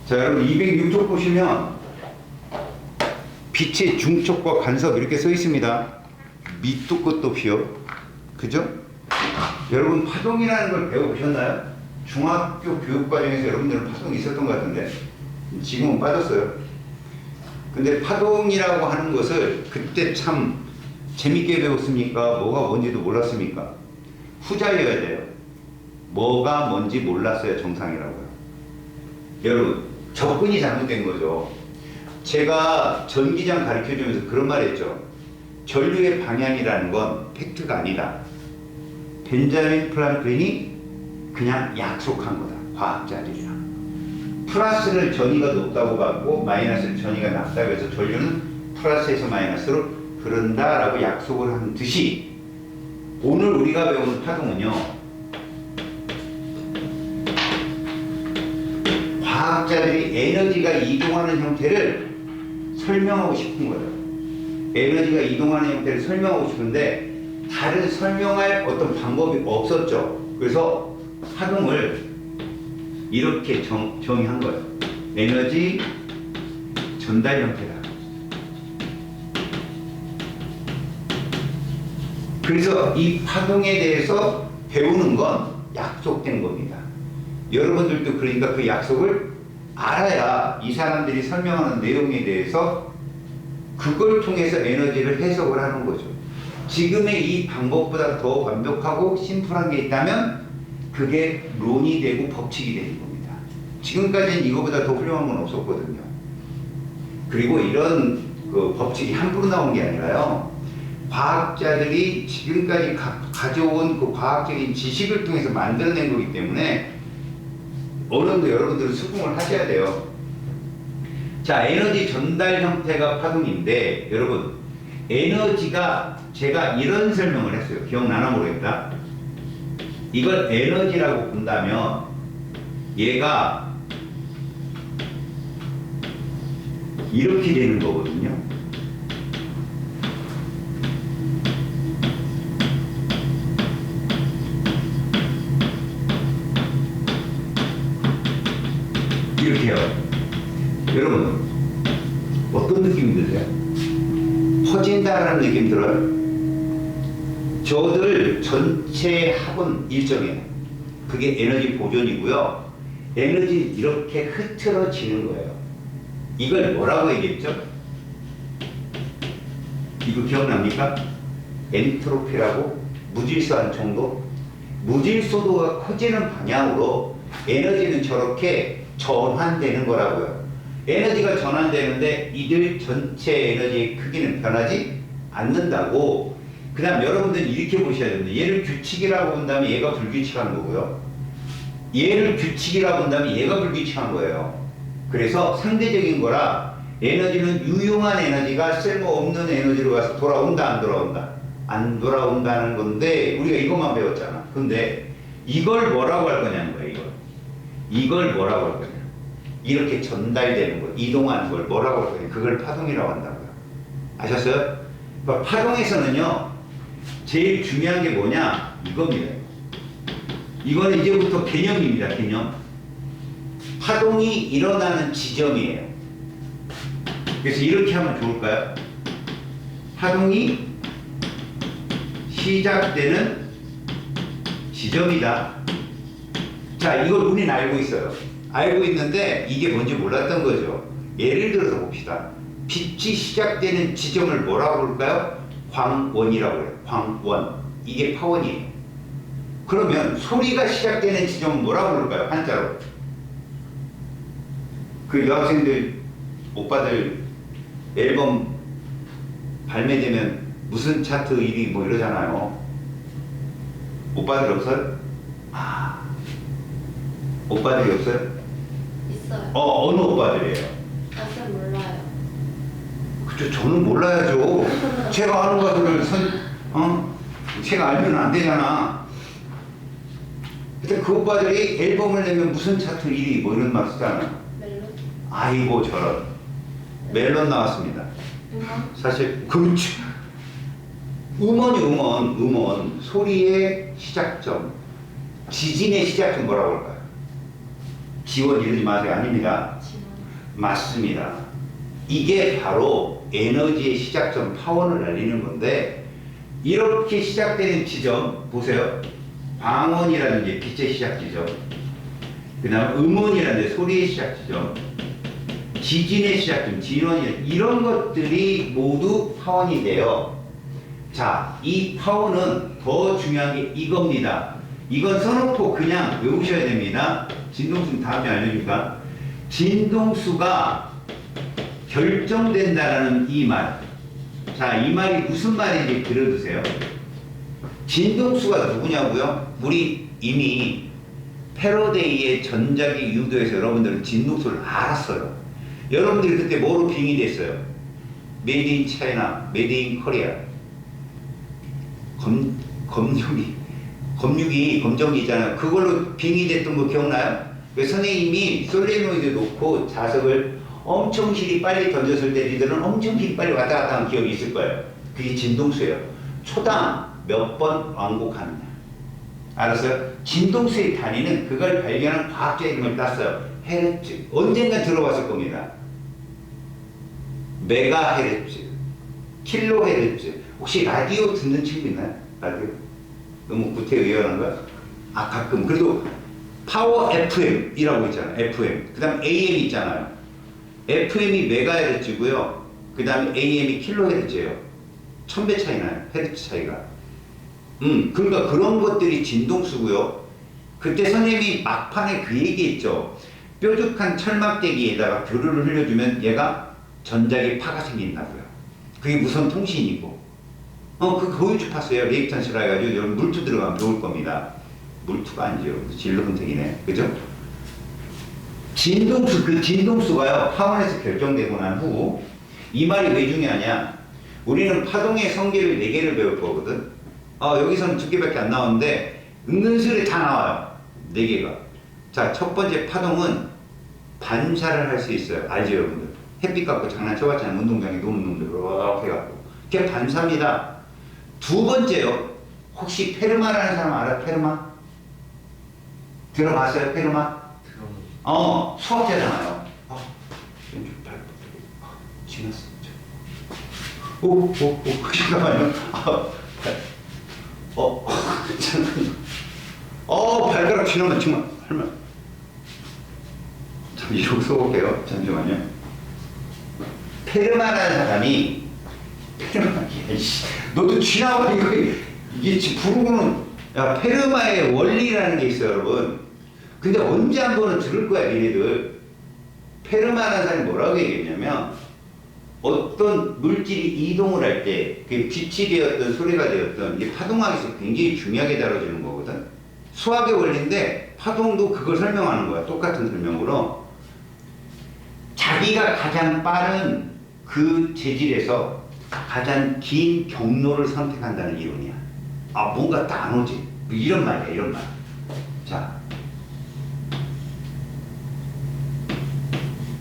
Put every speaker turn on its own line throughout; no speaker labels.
자, 여러분 206쪽 보시면 빛의 중촉과 간섭 이렇게 써 있습니다. 밑도 끝도 피요. 그죠? 여러분 파동이라는 걸 배워보셨나요? 중학교 교육과정에서 여러분들은 파동이 있었던 것 같은데 지금은 빠졌어요. 근데 파동이라고 하는 것을 그때 참 재밌게 배웠습니까? 뭐가 뭔지도 몰랐습니까? 후자여야 돼요. 뭐가 뭔지 몰랐어야 정상이라고요. 여러분 접근이 잘못된 거죠. 제가 전기장 가르쳐주면서 그런 말 했죠. 전류의 방향이라는 건 팩트가 아니다. 벤자민 프랑클린이 그냥 약속한 거다. 과학자들이랑. 플러스를 전이가 높다고 갖고 마이너스를 전이가 낮다고 해서 전류는 플러스에서 마이너스로 흐른다라고 약속을 한 듯이 오늘 우리가 배우는 파동은요. 과학자들이 에너지가 이동하는 형태를 설명하고 싶은 거예요. 에너지가 이동하는 형태를 설명하고 싶은데 다른 설명할 어떤 방법이 없었죠. 그래서 파동을 이렇게 정의한 거예요. 에너지 전달 형태다. 그래서 이 파동에 대해서 배우는 건 약속된 겁니다. 여러분들도 그러니까 그 약속을 알아야 이 사람들이 설명하는 내용에 대해서 그걸 통해서 에너지를 해석을 하는 거죠. 지금의 이 방법보다 더 완벽하고 심플한 게 있다면 그게 론이 되고 법칙이 되는 겁니다. 지금까지는 이거보다 더 훌륭한 건 없었거든요. 그리고 이런 그 법칙이 함부로 나온 게 아니라요. 과학자들이 지금까지 가져온 그 과학적인 지식을 통해서 만들어낸 거기 때문에 어느 정도 여러분들은 수긍을 하셔야 돼요. 자, 에너지 전달 형태가 파동인데 여러분 에너지가 제가 이런 설명을 했어요. 기억나나 모르겠다. 이걸 에너지라고 본다면 얘가 이렇게 되는 거거든요. 이렇게요. 여러분 어떤 느낌이 드세요? 퍼진다라는 느낌 들어요? 저들 전체 합은 일정해요. 그게 에너지 보존이고요. 에너지 이렇게 흐트러지는 거예요. 이걸 뭐라고 얘기했죠? 이거 기억납니까? 엔트로피라고 무질서한 정도? 무질서도가 커지는 방향으로 에너지는 저렇게 전환되는 거라고요. 에너지가 전환되는데 이들 전체 에너지의 크기는 변하지 않는다고. 그 다음 여러분들은 이렇게 보셔야 됩니다. 얘를 규칙이라고 본다면 얘가 불규칙한 거고요. 얘를 규칙이라고 본다면 얘가 불규칙한 거예요. 그래서 상대적인 거라 에너지는 유용한 에너지가 쓸모없는 에너지로 가서 돌아온다 안 돌아온다? 안 돌아온다는 건데 우리가 이것만 배웠잖아. 근데 이걸 뭐라고 할 거냐는 거예요. 이걸 뭐라고 할 거냐. 이렇게 전달되는 걸, 이동하는 걸 뭐라고 할 거냐. 그걸 파동이라고 한다고요. 아셨어요? 그러니까 파동에서는요. 제일 중요한 게 뭐냐? 이겁니다. 이거는 이제부터 개념입니다. 개념. 파동이 일어나는 지점이에요. 그래서 이렇게 하면 좋을까요? 파동이 시작되는 지점이다. 자, 이걸 우리는 알고 있어요. 알고 있는데 이게 뭔지 몰랐던 거죠. 예를 들어서 봅시다. 빛이 시작되는 지점을 뭐라고 부를까요? 광원이라고 해요. 광원. 이게 파원이에요. 그러면 소리가 시작되는 지점은 뭐라고 부를까요? 한자로. 그 여학생들, 오빠들 앨범 발매되면 무슨 차트 1위 뭐 이러잖아요. 오빠들 없어요? 아, 오빠들이 없어요?
있어요.
어느 오빠들이에요?
잘 몰라요.
그쵸, 저는 몰라야죠. 제가 아는 것들을 제가 알면 안 되잖아. 근데 그 오빠들이 앨범을 내면 무슨 차트 1위 뭐 이런 말 쓰잖아요.
멜론?
아이고 저런. 멜론 나왔습니다.
음원?
사실 그렇죠. 음원 소리의 시작점, 지진의 시작점 뭐라고 할까요? 지원 이러지 마세요. 아닙니다.
지원.
맞습니다. 이게 바로 에너지의 시작점 파원을 알리는 건데, 이렇게 시작되는 지점 보세요. 광원이라는 게 빛의 시작 지점, 그 다음 음원이라는 게 소리의 시작 지점, 지진의 시작점, 진원이, 이런 것들이 모두 파원이 돼요. 자, 이 파원은 더 중요한 게 이겁니다. 이건 선호포 그냥 외우셔야 됩니다. 진동수는 다음에 알려줄까? 진동수가 결정된다라는 이 말. 자, 이 말이 무슨 말인지 들어두세요. 진동수가 누구냐고요? 우리 이미 패러데이의 전자기 유도에서 여러분들은 진동수를 알았어요. 여러분들이 그때 뭐로 빙의됐어요? 메이드 인 차이나, 메이드 인 코리아. 검정기 있잖아요. 그걸로 빙의됐던 거 기억나요? 그 선생님이 솔레노이드 놓고 자석을 엄청 힘이 빨리 던졌을 때 니들은 엄청 힘이 빨리 왔다 갔다 하는 기억이 있을 거예요. 그게 진동수예요. 초당 몇 번 왕복하느냐. 알았어요? 진동수의 단위는 그걸 발견한 과학자 이름을 땄어요. 헤르츠. 언젠가 들어봤을 겁니다. 메가헤르츠, 킬로헤르츠. 혹시 라디오 듣는 친구 있나요? 라디오? 너무 구태의연한가? 아, 가끔. 그래도 파워 FM이라고 있잖아요. FM. 그 다음 AM 있잖아요. FM이 메가헤르츠고요. 그 다음에 AM이 킬로헤르츠예요. 1000배 차이 나요. 헤르츠 차이가. 그러니까 그런 것들이 진동수고요. 그때 선생님이 막판에 그 얘기했죠. 뾰족한 철막대기에다가 교류를 흘려주면 얘가 전자기 파가 생긴다고요. 그게 무선 통신이고. 그 교육 주파수예요. 리액턴스라 해가지고 여러분 물투 들어가면 배울 겁니다. 물투가 아니죠. 진로 선택이네. 그죠? 진동수, 그 진동수가요, 파원에서 결정되고 난 후, 이 말이 왜 중요하냐? 우리는 파동의 성계를 4개를 배울 거거든? 여기서는 2개밖에 안 나오는데, 은근슬에 다 나와요. 4개가. 자, 첫 번째 파동은 반사를 할 수 있어요. 알죠, 여러분들? 햇빛 갖고 장난쳐봤잖아요. 운동장에 노는 놈들, 이렇게 갖고. 그게 반사입니다. 두 번째요. 혹시 페르마라는 사람 알아요? 페르마? 들어봤어요? 페르마? 수학자잖아요. 왼쪽 발, 지났어. 잠깐만요. 발가락 지나면 정말, 설마. 참, 이러고 써볼게요. 잠시만요. 페르마라는 사람이, 너도 지나와, 이게 지금 부르고는, 야, 페르마의 원리라는 게 있어요, 여러분. 근데 언제 한 번은 들을 거야, 니네들. 페르마라는 사람이 뭐라고 얘기했냐면, 어떤 물질이 이동을 할 때, 그게 빛이 되었든 소리가 되었든, 이게 파동학에서 굉장히 중요하게 다뤄지는 거거든. 수학의 원리인데, 파동도 그걸 설명하는 거야. 똑같은 설명으로. 자기가 가장 빠른 그 재질에서 가장 긴 경로를 선택한다는 이론이야. 뭔가 딱 안 오지. 이런 말이야, 이런 말. 자.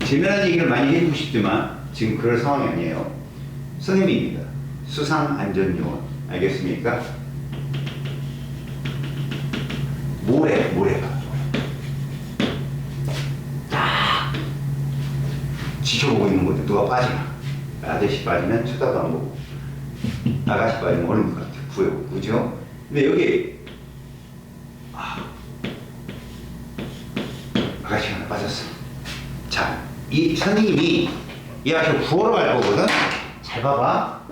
재미난 얘기를 많이 해주고 싶지만 지금 그럴 상황이 아니에요. 선생님입니다. 수상안전요원. 알겠습니까? 모래가. 딱 지켜보고 있는 건데 누가 빠지나. 아저씨 빠지면 쳐다도 안 보고 아가씨 빠지면 얼른 것 같아. 구해보고. 그죠? 근데 여기 아가씨 하나 빠졌어. 자, 이 선생님이 이 아저씨 구하러 갈 거거든? 잘 봐봐.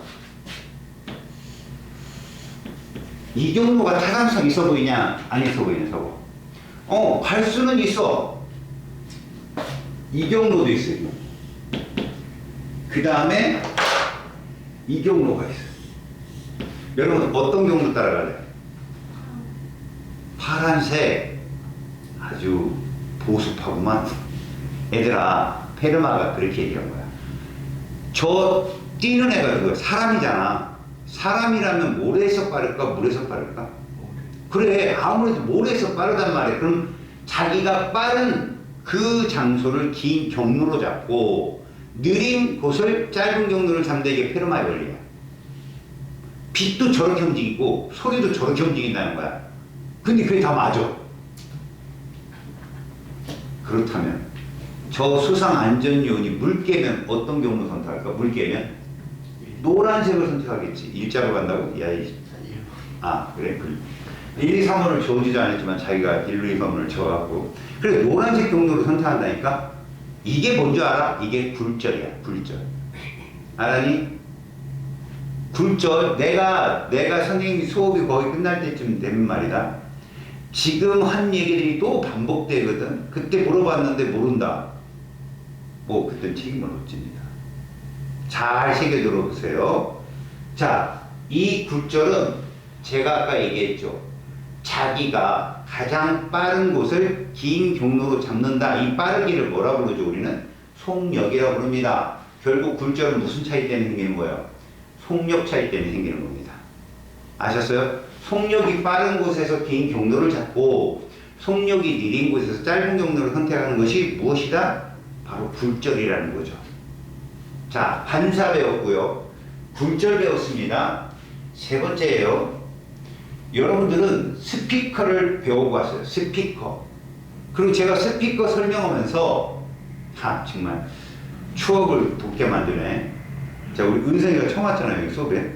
이 경로가 타당성 있어 보이냐? 안 있어 보이냐, 저거? 갈 수는 있어. 이 경로도 있어요. 그 다음에 이 경로가 있어요. 여러분, 어떤 경로 따라갈래요? 파란색. 아주 보수파구만. 얘들아, 페르마가 그렇게 얘기한 거야. 저 뛰는 애가 누구야? 사람이잖아. 사람이라면 모래에서 빠를까? 물에서 빠를까? 그래, 아무래도 모래에서 빠르단 말이야. 그럼 자기가 빠른 그 장소를 긴 경로로 잡고 느린 곳을 짧은 경로를 잡는 게 페르마의 원리야. 빛도 저렇게 움직이고 소리도 저렇게 움직인다는 거야. 근데 그게 다 맞아. 그렇다면 저 수상 안전 요인이 물 깨면 어떤 경로 선택할까? 물 깨면 노란색을 선택하겠지. 일자로 간다고? 야, 그래. 1, 2, 3번을 줘주지 않았지만 자기가 1, 2, 3번을 줘갖고 그래 노란색 경로를 선택한다니까? 이게 뭔 줄 알아? 이게 굴절이야. 굴절. 알았니? 굴절. 내가 선생님이 수업이 거의 끝날 때쯤 되면 말이다. 지금 한 얘기들이 또 반복되거든. 그때 물어봤는데 모른다. 뭐 그때 책임을 못 집니다. 잘 새겨 들어보세요. 자, 이 굴절은 제가 아까 얘기했죠. 자기가 가장 빠른 곳을 긴 경로로 잡는다. 이 빠르기를 뭐라고 부르죠? 우리는 속력이라고 부릅니다. 결국 굴절은 무슨 차이 때문에 생기는 거예요? 속력 차이 때문에 생기는 겁니다. 아셨어요? 속력이 빠른 곳에서 긴 경로를 잡고 속력이 느린 곳에서 짧은 경로를 선택하는 것이 무엇이다? 바로 굴절이라는 거죠. 자, 반사 배웠고요. 굴절 배웠습니다. 세 번째예요. 여러분들은 스피커를 배우고 왔어요. 스피커. 그리고 제가 스피커 설명하면서 정말 추억을 돋게 만드네. 자, 우리 은성이가 처음 왔잖아요. 여기 수업에.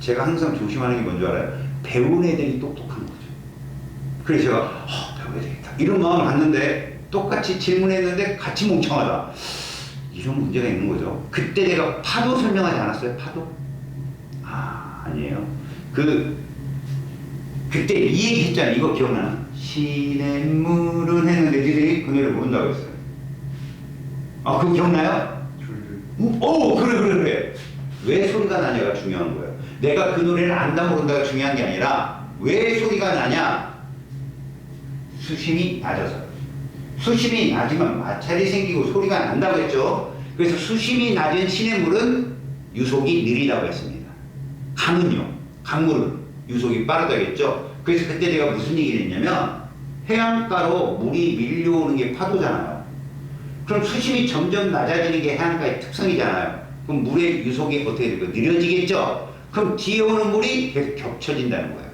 제가 항상 조심하는 게 뭔지 알아요? 배운 애들이 똑똑한 거죠. 그래서 제가 배워야 되겠다. 이런 마음을 갖는데 똑같이 질문했는데 같이 멍청하다. 이런 문제가 있는 거죠. 그때 내가 파도 설명하지 않았어요? 파도? 아니에요. 그때 이 얘기 했잖아요. 이거 기억나나? 시냇물은 했는데 니들이 그 노래 모른다고 했어요. 그거 기억나요? 그래. 왜 소리가 나냐가 중요한 거예요. 내가 그 노래를 안다 모른다가 중요한 게 아니라 왜 소리가 나냐? 수심이 낮아서. 수심이 낮으면 마찰이 생기고 소리가 난다고 했죠. 그래서 수심이 낮은 시냇물은 유속이 느리다고 했습니다. 강물은 유속이 빠르다고 했죠. 그래서 그때 내가 무슨 얘기를 했냐면 해안가로 물이 밀려오는 게 파도잖아요. 그럼 수심이 점점 낮아지는 게 해안가의 특성이잖아요. 그럼 물의 유속이 어떻게 될까요? 느려지겠죠. 그럼 뒤에 오는 물이 계속 겹쳐진다는 거예요.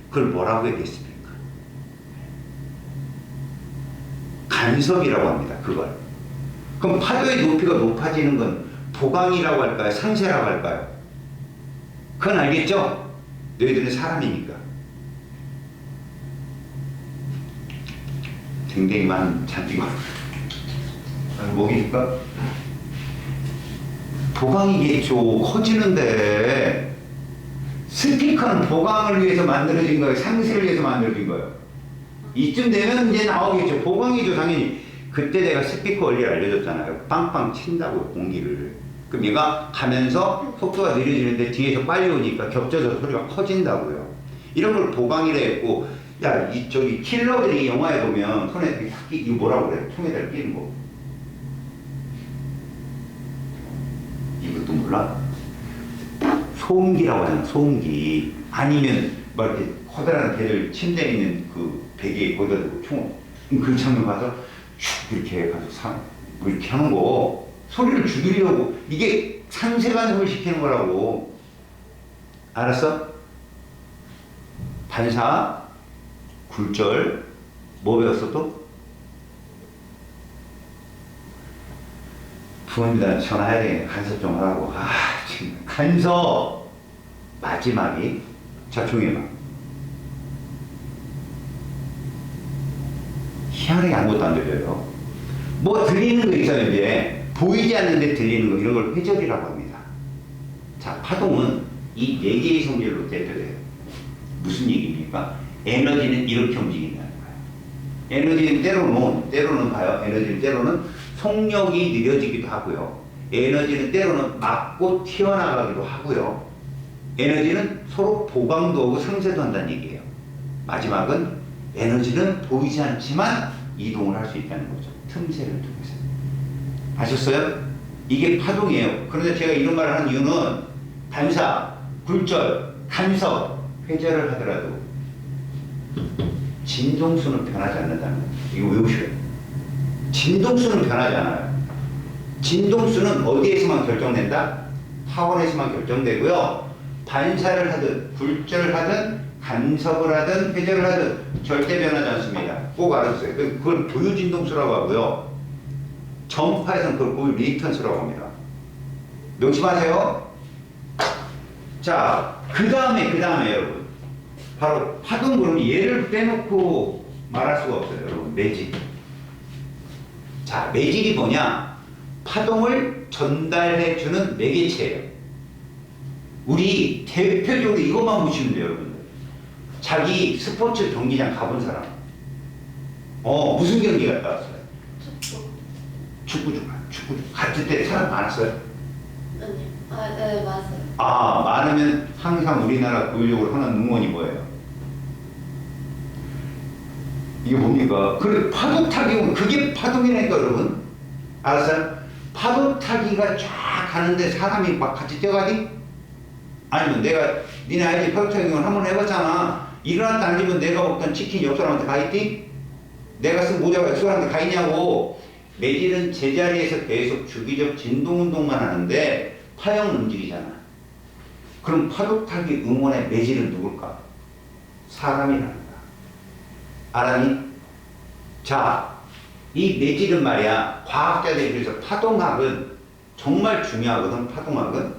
그걸 뭐라고 얘기했습니까? 간섭이라고 합니다. 그걸. 그럼 파도의 높이가 높아지는 건 보강이라고 할까요? 상쇄라고 할까요? 그건 알겠죠? 너희들은 사람이니까. 댕댕이만 잔뜩 목이 줄까? 보강이겠죠. 커지는데 스피커는 보강을 위해서 만들어진 거예요? 상쇄를 위해서 만들어진 거예요? 이쯤 되면 이제 나오겠죠. 보강이죠, 당연히. 그때 내가 스피커 원리를 알려줬잖아요. 빵빵 친다고, 공기를. 그럼 얘가 가면서 속도가 느려지는데 뒤에서 빨리 오니까 겹쳐서 소리가 커진다고요. 이런 걸 보강이라 했고, 저기 킬러들이 영화에 보면 손에 이거 뭐라고 그래? 통에다 끼는 거. 이것도 몰라? 소음기라고 하잖아, 소음기. 아니면 막 이렇게 커다란 배를 침대에 있는 그 베개에 거기다 대고 총, 그 장면 가서 슉 이렇게 해가지고 뭐 이렇게 하는 거. 소리를 죽이려고. 이게 상쇄간섭을 시키는 거라고. 알았어? 반사, 굴절, 뭐 배웠어 또? 부모님들 전화해야 되겠네. 간섭 좀 하라고. 지금 간섭 마지막이. 자, 조용히 해봐. 희한하게 아무것도 안 들려요. 뭐 들리는 거 있잖아요. 이제 보이지 않는데 들리는 거, 이런 걸 회절이라고 합니다. 자, 파동은 이 4개의 성질로 대표돼요. 무슨 얘기입니까? 에너지는 이렇게 움직인다는 거예요. 에너지는 때로는 봐요. 에너지는 때로는 속력이 느려지기도 하고요. 에너지는 때로는 맞고 튀어나가기도 하고요. 에너지는 서로 보강도 하고 상쇄도 한다는 얘기예요. 마지막은 에너지는 보이지 않지만 이동을 할 수 있다는 거죠. 틈새를 통해서. 아셨어요? 이게 파동이에요. 그런데 제가 이런 말을 하는 이유는 반사, 굴절, 간섭, 회절을 하더라도 진동수는 변하지 않는다는 거예요. 이거 외우셔야 돼요. 진동수는 변하지 않아요. 진동수는 어디에서만 결정된다? 타원에서만 결정되고요. 반사를 하든 굴절을 하든 간섭을 하든 회절을 하든 절대 변하지 않습니다. 꼭 알아주세요. 그걸 부유진동수라고 하고요. 전파에서는 그걸 리액턴스라고 합니다. 명심하세요. 자, 그 다음에 여러분 바로 파동. 그럼 얘를 빼놓고 말할 수가 없어요 여러분. 매질. 자, 매질이 뭐냐? 파동을 전달해주는 매개체예요. 우리 대표적으로 이것만 보시면 돼요 여러분들. 자기 스포츠 경기장 가본 사람. 무슨 경기 갔다 왔어요? 축구 갔을 때 사람 많았어요?
아니요. 네, 맞아요.
많으면 항상 우리나라 고유적으로 하는 응원이 뭐예요? 이게 뭡니까? 그래, 파도 타기, 그게 파동이라니까 여러분. 알았어요? 파도 타기가 쫙 가는데 사람이 막 같이 뛰어가지? 아니면 내가 니네 아이들 파도 타기를 한번 해봤잖아. 일어났다 앉으면 내가 먹던 치킨 옆 사람한테 가 있디? 내가 쓴 모자가 옆 사람한테 가 있냐고. 매질은 제자리에서 계속 주기적 진동운동만 하는데 파형은 움직이잖아. 그럼 파도 타기 응원의 매질은 누굴까? 사람이란다. 알았니? 자, 이 매질은 말이야, 과학자들이 그래서 파동학은 정말 중요하거든. 파동학은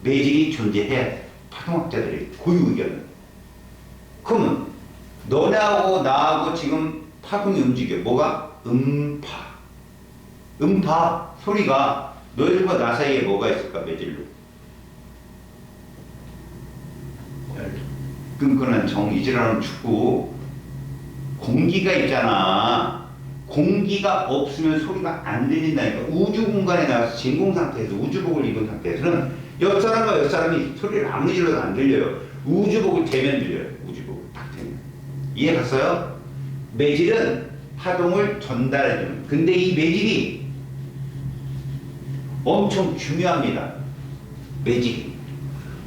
매질이 존재해야 돼. 파동학자들이 고유 의견은. 그러면 너네하고 나하고 지금 파동이 움직여. 뭐가? 음파 소리가 너희들과 나 사이에 뭐가 있을까? 매질로. 끈끈한 정이지라는 축구. 공기가 있잖아. 공기가 없으면 소리가 안 들린다니까. 우주 공간에 나가서 진공 상태에서 우주복을 입은 상태에서는 옆 사람과 옆 사람이 소리를 아무리 질러도 안 들려요. 우주복을 대면 들려요. 우주복을 딱 대면. 이해 갔어요? 매질은 파동을 전달해주는. 근데 이 매질이 엄청 중요합니다. 매질이.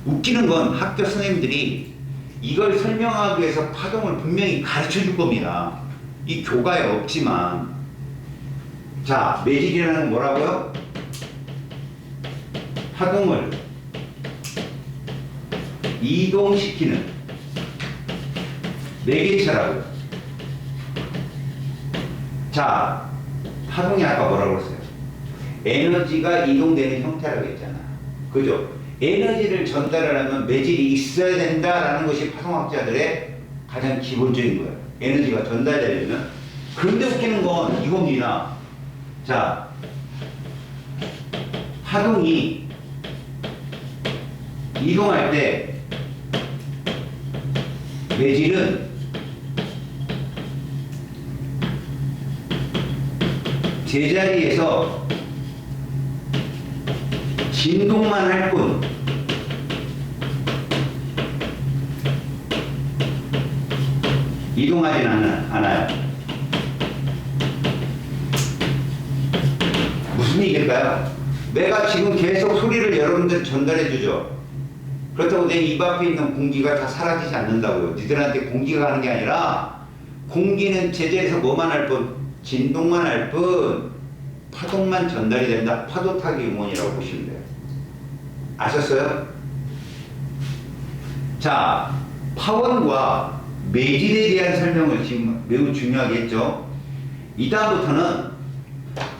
웃기는 건 학교 선생님들이 이걸 설명하기 위해서 파동을 분명히 가르쳐 줄 겁니다. 이 교과에 없지만. 자, 매질이라는 건 뭐라고요? 파동을 이동시키는 매개체라고요. 자, 파동이 아까 뭐라고 했어요? 에너지가 이동되는 형태라고 했잖아. 그죠? 에너지를 전달하려면 매질이 있어야 된다라는 것이 파동학자들의 가장 기본적인 거예요. 에너지가 전달되려면. 그런데 웃기는 건 이겁니다. 자, 파동이 이동할 때 매질은 제자리에서 진동만 할 뿐 이동하진 않아요. 무슨 얘기일까요? 내가 지금 계속 소리를 여러분들 전달해 주죠. 그렇다고 내 입 앞에 있는 공기가 다 사라지지 않는다고요. 니들한테 공기가 가는 게 아니라 공기는 제자리에서 뭐만 할 뿐? 진동만 할 뿐 파동만 전달이 된다. 파도 타기 응원이라고 보시면 돼요. 아셨어요? 자, 파원과 매질에 대한 설명을 지금 매우 중요하게 했죠. 이다음부터는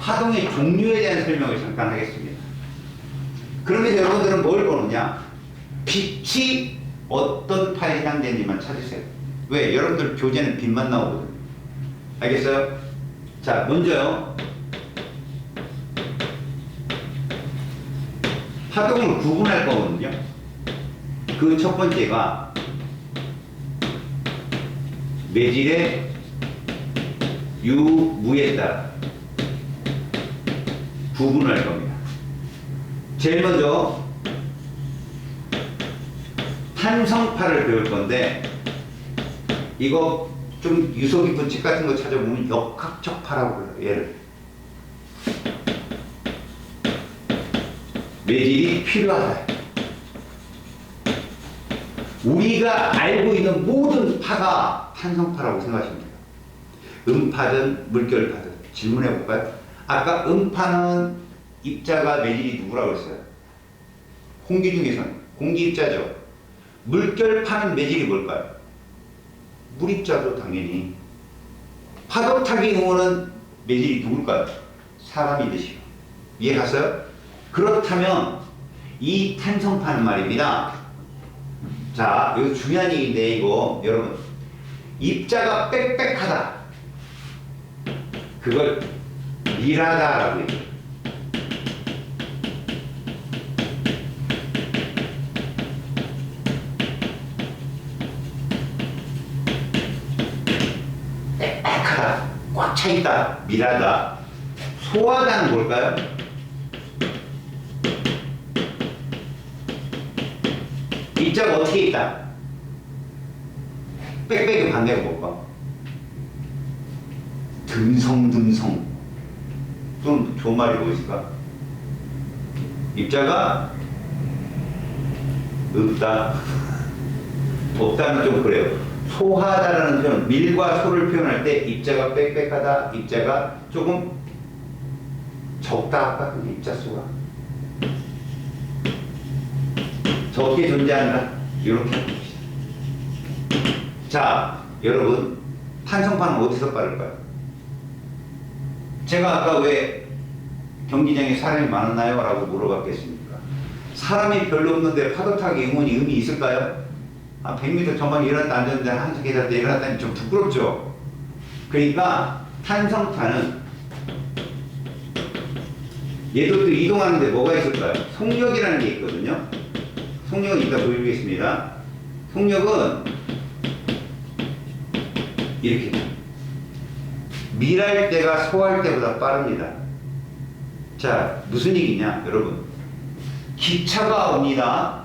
파동의 종류에 대한 설명을 잠깐 하겠습니다. 그러면서 여러분들은 뭘 보느냐? 빛이 어떤 파에 해당되는지만 찾으세요. 왜? 여러분들 교재는 빛만 나오거든요. 알겠어요? 자, 먼저요. 파동을 구분할 거거든요. 그 첫 번째가 매질의 유무에 따라 구분할 겁니다. 제일 먼저 탄성파를 배울 건데, 이거 좀 유서 깊은 책 같은 거 찾아보면 역학적 파라고 그래요. 얘를 매질이 필요하다. 우리가 알고 있는 모든 파가 탄성파라고 생각하시면 돼요. 음파든 물결파든. 질문해 볼까요? 아까 음파는 입자가 매질이 누구라고 했어요? 공기 중에서는 공기 입자죠. 물결파는 매질이 뭘까요? 물입자도 당연히. 파도 타기 응원은 매질이 누굴까요? 사람이듯이요. 이해 갔어요? 그렇다면 이 탄성파는 말입니다. 자, 이거 중요한 얘기인데 이거 여러분 입자가 빽빽하다. 그걸 밀하다라고 해요. 빽빽하다. 꽉 차있다. 밀하다. 소하다는 뭘까요? 입자가 어떻게 있다? 빽빽이 반대가 뭘까? 듬성듬성. 좀 좋은 말이 뭐 있을까? 입자가 없다. 없다는 좀 그래요. 소하다라는 표현, 밀과 소를 표현할 때 입자가 빽빽하다, 입자가 조금 적다 할까? 그 입자 수가 적게 존재한다. 이렇게 봅시다. 자, 여러분 탄성파는 어디서 빠를까요? 제가 아까 왜 경기장에 사람이 많았나요? 라고 물어봤겠습니까? 사람이 별로 없는데 파도 타기 응원이 의미 있을까요? 100m 전방 일어났다 앉았는데 한석 계단 때 일어났다니 좀 부끄럽죠? 그러니까 탄성파는 얘도 또 이동하는데 뭐가 있을까요? 속력이라는 게 있거든요. 속력은 이따 보여드리겠습니다. 속력은 이렇게 밀할 때가 소할 때보다 빠릅니다. 자, 무슨 얘기냐 여러분, 기차가 옵니다.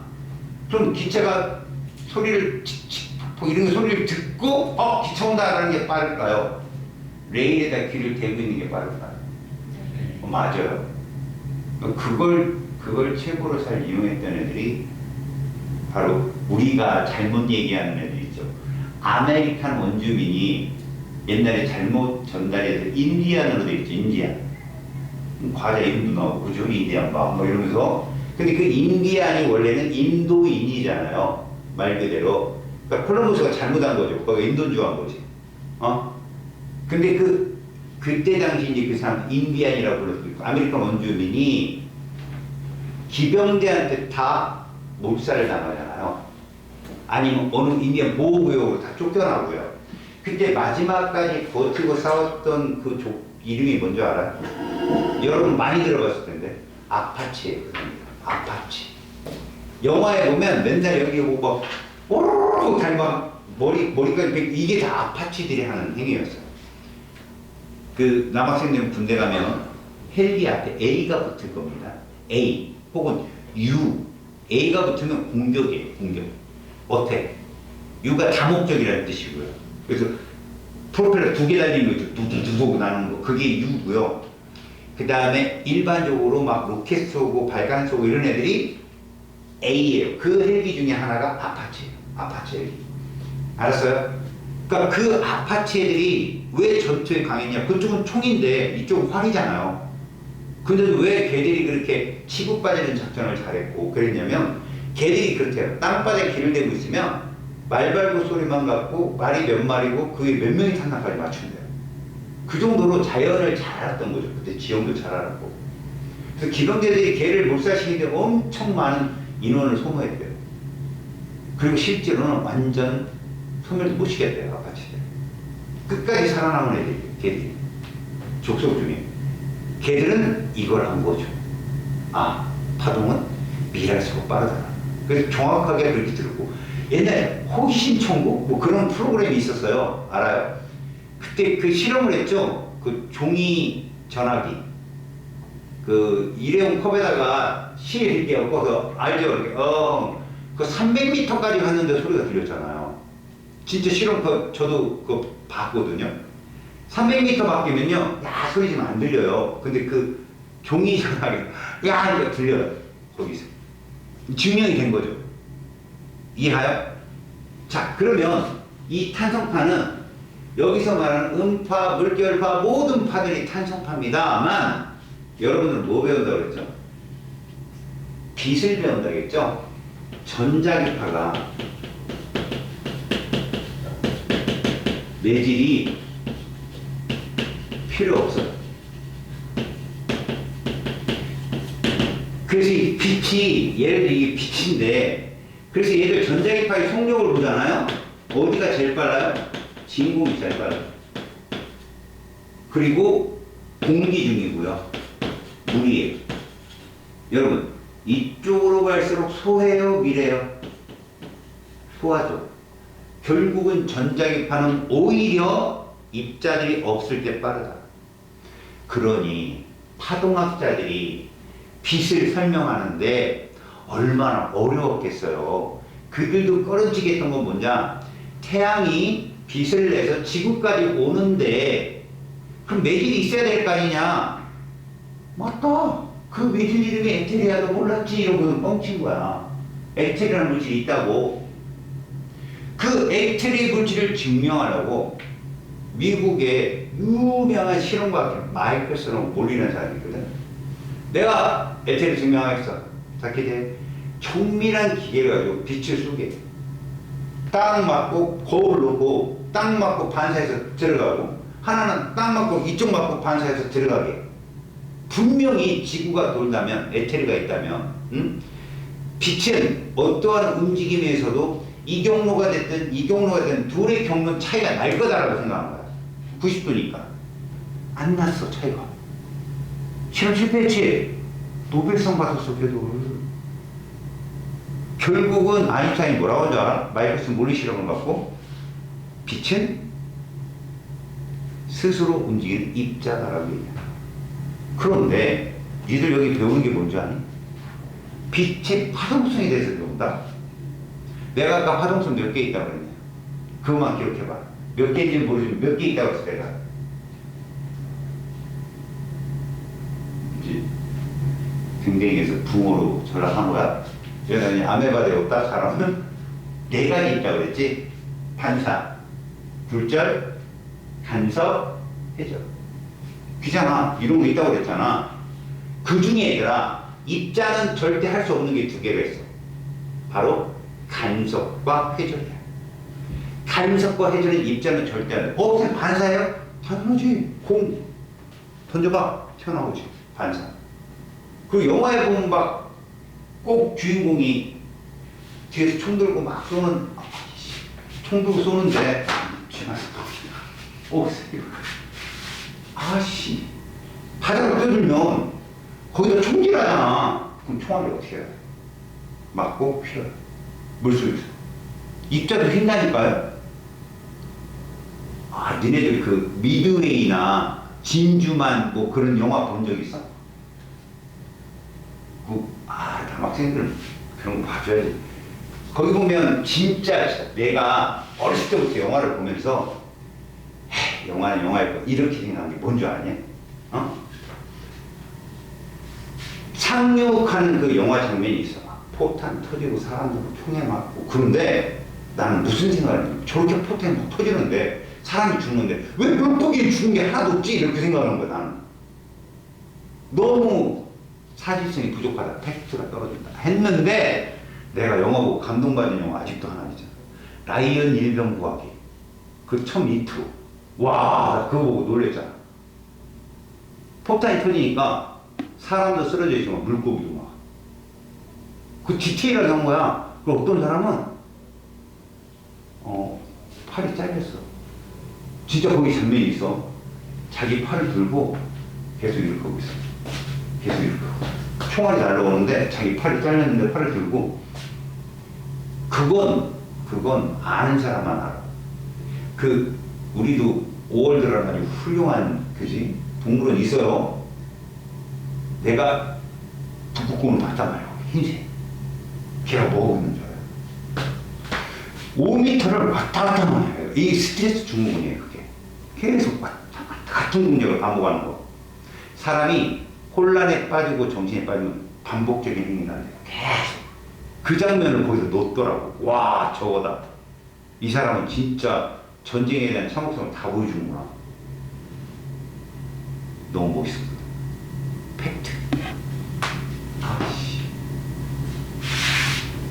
그럼 기차가 소리를 이런 소리를 듣고 기차 온다라는 게 빠를까요? 레일에다 귀를 대고 있는 게 빠를까요? 맞아요. 그걸 최고로 잘 이용했던 애들이 바로 우리가 잘못 얘기하는 애들 있죠. 아메리칸 원주민이 옛날에 잘못 전달해서 인디안으로 돼 있죠. 인디안. 과자 이름도 나오고 그죠? 인디안 뭐 이러면서. 근데 그 인디안이 원래는 인도인이잖아요. 말 그대로. 그러니까 콜럼버스가 잘못한 거죠. 거기가 인도인줄 한 거지. 근데 그때 당시 이제 그 사람 인디안이라고 불렀고 아메리칸 원주민이 기병대한테 다 몰살을 당하잖아요. 아니면 어느 인디안 보호구역으로 다 쫓겨나고요. 그때 마지막까지 버티고 싸웠던 그 이름이 뭔지 알아요? 여러분 많이 들어봤을 텐데 아파치예요. 아파치. 영화에 보면 맨날 여기 오고 막 오르르 달막 머리까지 이게 다 아파치들이 하는 행위였어요. 그 남학생들 군대 가면 헬기 앞에 A가 붙을 겁니다. A 혹은 U. A가 붙으면 공격이에요. 공격. 어택. U가 다목적이라는 뜻이고요. 그래서 프로펠러 2개 달린 거 있죠. 두두두두 나는 거. 그게 U고요. 그 다음에 일반적으로 막 로켓 쏘고 발간 쏘고 이런 애들이 A예요. 그 헬기 중에 하나가 아파치예요. 아파치 헬기. 알았어요? 그러니까 그 아파치 애들이 왜 전투에 강했냐? 그쪽은 총인데 이쪽은 활이잖아요. 근데 왜 걔들이 그렇게 치고 빠지는 작전을 잘했고 그랬냐면 걔들이 그렇대요. 땅바닥에 길을 대고 있으면 말발굽 소리만 갖고 말이 몇 마리고 그게 몇 명이 탄나까지 맞춘대요. 그 정도로 자연을 잘 알았던 거죠. 그때 지형도 잘 알았고. 그래서 기병대들이 걔를 몰살시키는데 엄청 많은 인원을 소모했대요. 그리고 실제로는 완전 소멸도 못 시켰대요. 아파치들. 끝까지 살아남은 애들이 걔들이. 족속 중에. 걔들은 이걸 한 거죠. 파동은 밀할수록 빠르다. 그래서 정확하게 그렇게 들고. 옛날에 호기심 천국? 뭐 그런 프로그램이 있었어요. 알아요? 그때 그 실험을 했죠. 그 종이 전화기. 그 일회용 컵에다가 실게 엮어서, 알죠? 이렇게. 그 300m까지 갔는데 소리가 들렸잖아요. 진짜 실험 저도 그거 봤거든요. 300m 바뀌면요, 야, 소리 좀 안 들려요. 근데 그 종이 전화기, 야, 이거 들려요. 거기서. 증명이 된 거죠. 이해가요? 자, 그러면 이 탄성파는 여기서 말하는 음파, 물결파, 모든 파들이 탄성파입니다만 여러분들은 뭐 배운다고 그랬죠? 빛을 배운다고 했죠? 전자기파가 매질이 필요 없어요. 그래서 이 빛이, 예를 들어 이게 빛인데, 그래서 얘들 전자기파의 속력을 보잖아요? 어디가 제일 빨라요? 진공이 제일 빨라요. 그리고 공기 중이고요. 물이에요. 여러분, 이쪽으로 갈수록 소해요, 미래요? 소하죠. 결국은 전자기파는 오히려 입자들이 없을 때 빠르다. 그러니 파동학자들이 빛을 설명하는데 얼마나 어려웠겠어요. 그들도 꺼려지겠던 건 뭐냐? 태양이 빛을 내서 지구까지 오는데 그럼 매질이 있어야 될 거 아니냐? 맞다. 그 매질 이름이 에테리아도 몰랐지. 이러고 뻥친 거야. 에테리라는 물질이 있다고. 그 에테리 물질을 증명하려고 미국의 유명한 실험과학자 마이클스라고 몰리는 사람이거든. 내가 에테리 증명하겠어. 자기들 정밀한 기계를 가지고 빛을 쏘게. 딱 맞고 거울을 놓고 딱 맞고 반사해서 들어가고, 하나는 딱 맞고 이쪽 맞고 반사해서 들어가게. 분명히 지구가 돌다면, 에테리가 있다면, 빛은 어떠한 움직임에서도 이 경로가 됐든 이 경로가 됐든 둘의 경로 차이가 날 거다라고 생각한 거야. 90도니까. 안 났어, 차이가. 실험 실패했지? 노벨상 받았어, 걔도. 결국은 아인슈타인이 뭐라고 하는지 알아? 마이클스 몰리 실험을 갖고 빛은 스스로 움직이는 입자다라고 얘기해. 그런데 니들 여기 배우는 게 뭔지 아니? 빛의 파동성에 대해서 배운다? 내가 아까 파동성 몇 개 있다고 그랬냐? 그것만 기억해봐. 몇 개인지는 모르지만 몇 개 있다고 했어, 내가. 이제 굉장히에서 붕어로 전락한 거야. 그러더니 아메바 되었다. 사람은 네 가지 있다고 그랬지. 반사, 굴절, 간섭, 해적. 귀잖아. 이런 거 있다고 그랬잖아. 그 중에 얘들아, 입자는 절대 할 수 없는 게 두 개가 있어. 바로 간섭과 회전이야. 간섭과 회전은 입자는 절대 안 돼. 그냥 반사예요? 당연하지. 공 던져봐. 튀어나오지. 반사. 그 영화에 보면 막 꼭 주인공이 뒤에서 총 들고 막 쏘는, 총 들고 쏘는데, 아씨, 바닥을 뜯으면 거기다 총질하잖아. 그럼 총알이 어떻게 해야 돼? 맞고 휘어요. 물속에서. 입자도 휜다니까요. 아, 니네들 그 미드웨이나 진주만 뭐 그런 영화 본 적 있어? 남학생들 그런 거 봐줘야지. 거기 보면 진짜 내가 어렸을 때부터 영화를 보면서 영화는 영화일 거 이렇게 생각한 게 뭔 줄 아냐? 어? 상륙하는 그 영화 장면이 있어. 포탄 터지고 사람들 총에 맞고. 그런데 나는 무슨 생각을 했냐면 저렇게 포탄이 막 터지는데 사람이 죽는데 왜 몇 죽은 게 하나도 없지? 이렇게 생각하는 거야 나는. 너무 사실성이 부족하다. 팩트가 떨어진다. 했는데 내가 영화 보고 감동받은 영화 아직도 하나 있잖아. 라이언 일병구하기. 그 첫 인트로. 와, 그거 보고 놀랬잖아. 폭탄이 터지니까 사람도 쓰러져 있지만 물고기도 막. 그 디테일하게 한 거야. 그 어떤 사람은 팔이 잘렸어. 진짜 거기 장면이 있어. 자기 팔을 들고 계속 이렇게 하고 있어. 계속 이렇게 하고. 총알이 날라오는데 자기 팔이 잘렸는데 팔을 들고. 그건 아는 사람만 알아. 우리도 5월드라는 아주 훌륭한, 그지? 동물은 있어요. 내가 북극곰을 봤단 말이야. 흰색. 걔가 뭐하고 있는 줄 알아요? 5m를 왔다 갔다 하는 거예요. 이게 스트레스 증후군이에요, 그게. 계속 왔다 갔다 같은 동작을 반복하는 거. 사람이 혼란에 빠지고 정신에 빠지면 반복적인 행위가 안 돼요. 계속. 그 장면을 거기서 놓더라고. 와, 저거다. 이 사람은 진짜 전쟁에 대한 참혹성을 다 보여주는구나. 너무 멋있었거든. 팩트. 아씨.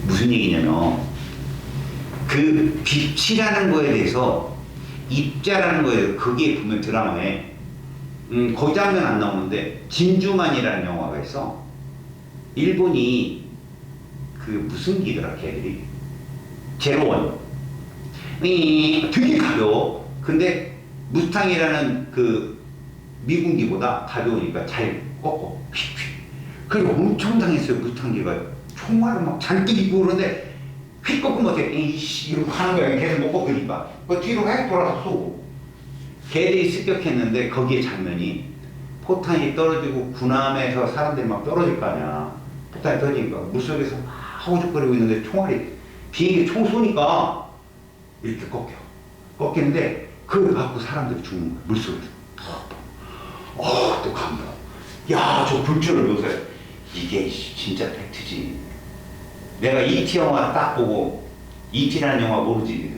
무슨 얘기냐면, 그 빛이라는 거에 대해서, 입자라는 거에 대해서, 그게 보면 드라마에, 거기 장면 안 나오는데, 진주만이라는 영화가 있어. 일본이 그 무슨 기더라 걔들이 제로원 되게 가벼워. 근데 무스탕이라는 그 미군기보다 가벼우니까 잘 꺾어. 그리고 엄청 당했어요. 무스탕기가 총알을 막 잔뜩 입고 그러는데 휙 꺾으면 어떻게 에이씨 이러고 하는 거야. 계속 못 꺾으니까 그 뒤로 휙 돌아서 쏘고. 걔들이 습격했는데 거기에 장면이 포탄이 떨어지고 군함에서 사람들이 막 떨어질 거 아니야. 포탄이 떨어지니까 물속에서 막 허우적거리고 있는데 총알이 비행기 총 쏘니까 이렇게 꺾이는데 그걸 갖고 사람들이 죽는 거야. 물속에서. 또 감동. 야, 저 불줄을 보세요. 이게 진짜 팩트지. 내가 E.T. 영화 딱 보고 E.T.라는 영화 모르지?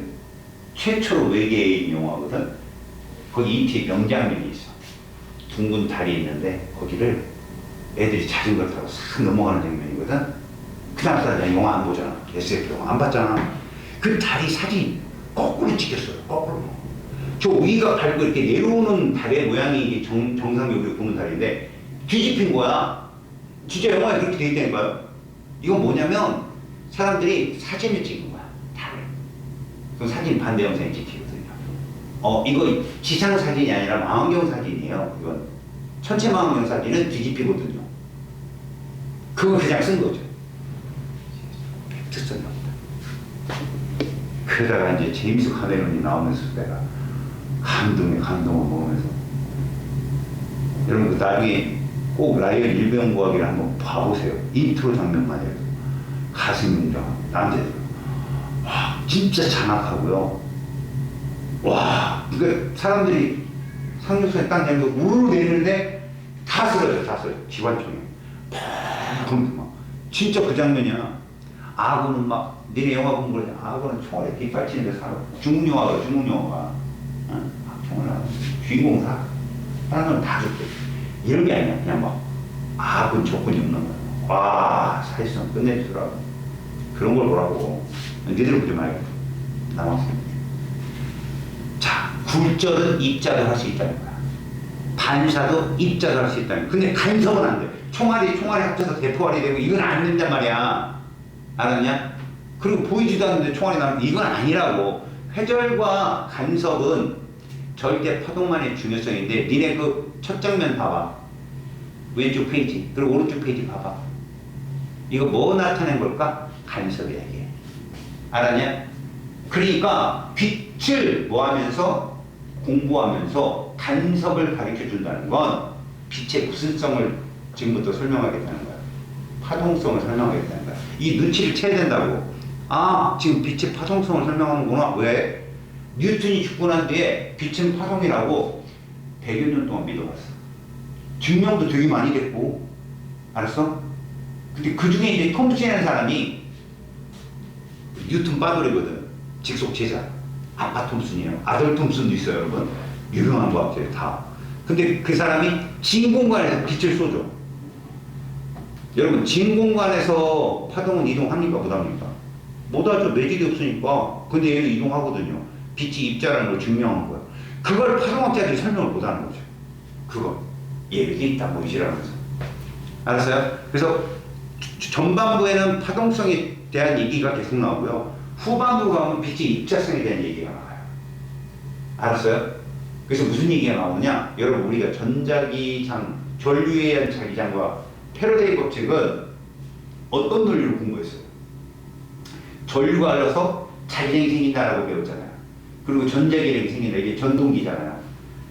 최초로 외계인 영화거든. 거기 E.T. 명장면이 있어. 둥근 달이 있는데 거기를 애들이 자전거를 타고 싹 넘어가는 장면이거든. 그 다음 사람 영화 안 보잖아. SF 영화 안 봤잖아. 그 달이 사진 거꾸로 찍혔어요. 거꾸로. 저 위가 밟고 이렇게 내려오는 달의 모양이 정상적으로 우리가 보는 달인데 뒤집힌 거야. 진짜 영화에 그렇게 돼 있다니까요. 이건 뭐냐면 사람들이 사진을 찍은 거야. 달을. 그 사진 반대 영상이 찍히거든요. 이거 지상 사진이 아니라 망원경 사진이에요. 이건 천체 망원경 사진은 뒤집히거든요. 그거 그냥 쓴 거죠. 팩트 썼나 보다. 그러다가 이제 제임스 카메론이 나오면서 내가 감동을 먹으면서 여러분 그 나중에 꼭 라이언 일병구하기를 한번 봐보세요. 인트로 장면만 해도 가슴이 웅장 남자들 와 진짜 장악하고요. 와 그러니까 사람들이 상륙선에 딱 내면 우르르 내리는데 다 쓰러져 기관총에 팍 막 진짜 그 장면이야. 아군은 막 니네 영화 본 거래. 아군은 총알에 빗발치는데 살아. 중국 영화가 총을 하고 주인공 사람은 다 죽대. 이런 게 아니야. 그냥 막 아군 조건이 없는 거야. 와 사실상 끝내주더라고. 그런 걸 보라고. 니들 보지 말고 남았습니다. 자, 굴절은 입자도 할 수 있다는 거야. 반사도 입자도 할 수 있다는 거야. 근데 간섭은 안 돼. 총알이 합쳐서 대포알이 되고 이건 안 된단 말이야. 알았냐? 그리고 보이지도 않는데 총알이 나오는 이건 아니라고. 회절과 간섭은 절대 파동만의 중요성인데 니네 그 첫 장면 봐봐. 왼쪽 페이지 그리고 오른쪽 페이지 봐봐. 이거 뭐 나타낸 걸까? 간섭이야 이게. 알았냐? 그러니까 빛을 뭐 하면서 공부하면서 간섭을 가르쳐 준다는 건 빛의 무슨성을 지금부터 설명하겠다는 거야. 파동성을 설명하겠다는 거야. 이 눈치를 채야 된다고. 아 지금 빛의 파동성을 설명하는구나. 왜? 뉴턴이 죽고 난 뒤에 빛은 파동이라고 100여 년 동안 믿어봤어. 증명도 되게 많이 됐고. 알았어? 근데 그 중에 이제 톰슨이라는 사람이 뉴턴 빠돌이거든. 직속 제자. 아빠 톰슨이에요. 아들 톰슨도 있어요, 여러분. 유명한 과학자예요, 다. 근데 그 사람이 진 공간에서 빛을 쏘죠. 여러분, 진 공간에서 파동은 이동합니까? 못합니까? 못하죠. 매직이 없으니까. 근데 얘는 이동하거든요. 빛이 입자라는 걸 증명한 거야. 그걸 파동학자들이 설명을 못하는 거죠. 그거. 얘기 딱 보이시라면서. 알았어요? 그래서 전반부에는 파동성에 대한 얘기가 계속 나오고요. 후반부 가면 빛의 입자성에 대한 얘기가 나와요. 알았어요? 그래서 무슨 얘기가 나오느냐? 여러분 우리가 전자기장, 전류에 의한 자기장과 패러데이 법칙은 어떤 논리로 공부했어요? 전류가 흘러서 자기장이 생긴다라고 배웠잖아요. 그리고 전자기장이 생긴다. 이게 전동기잖아요.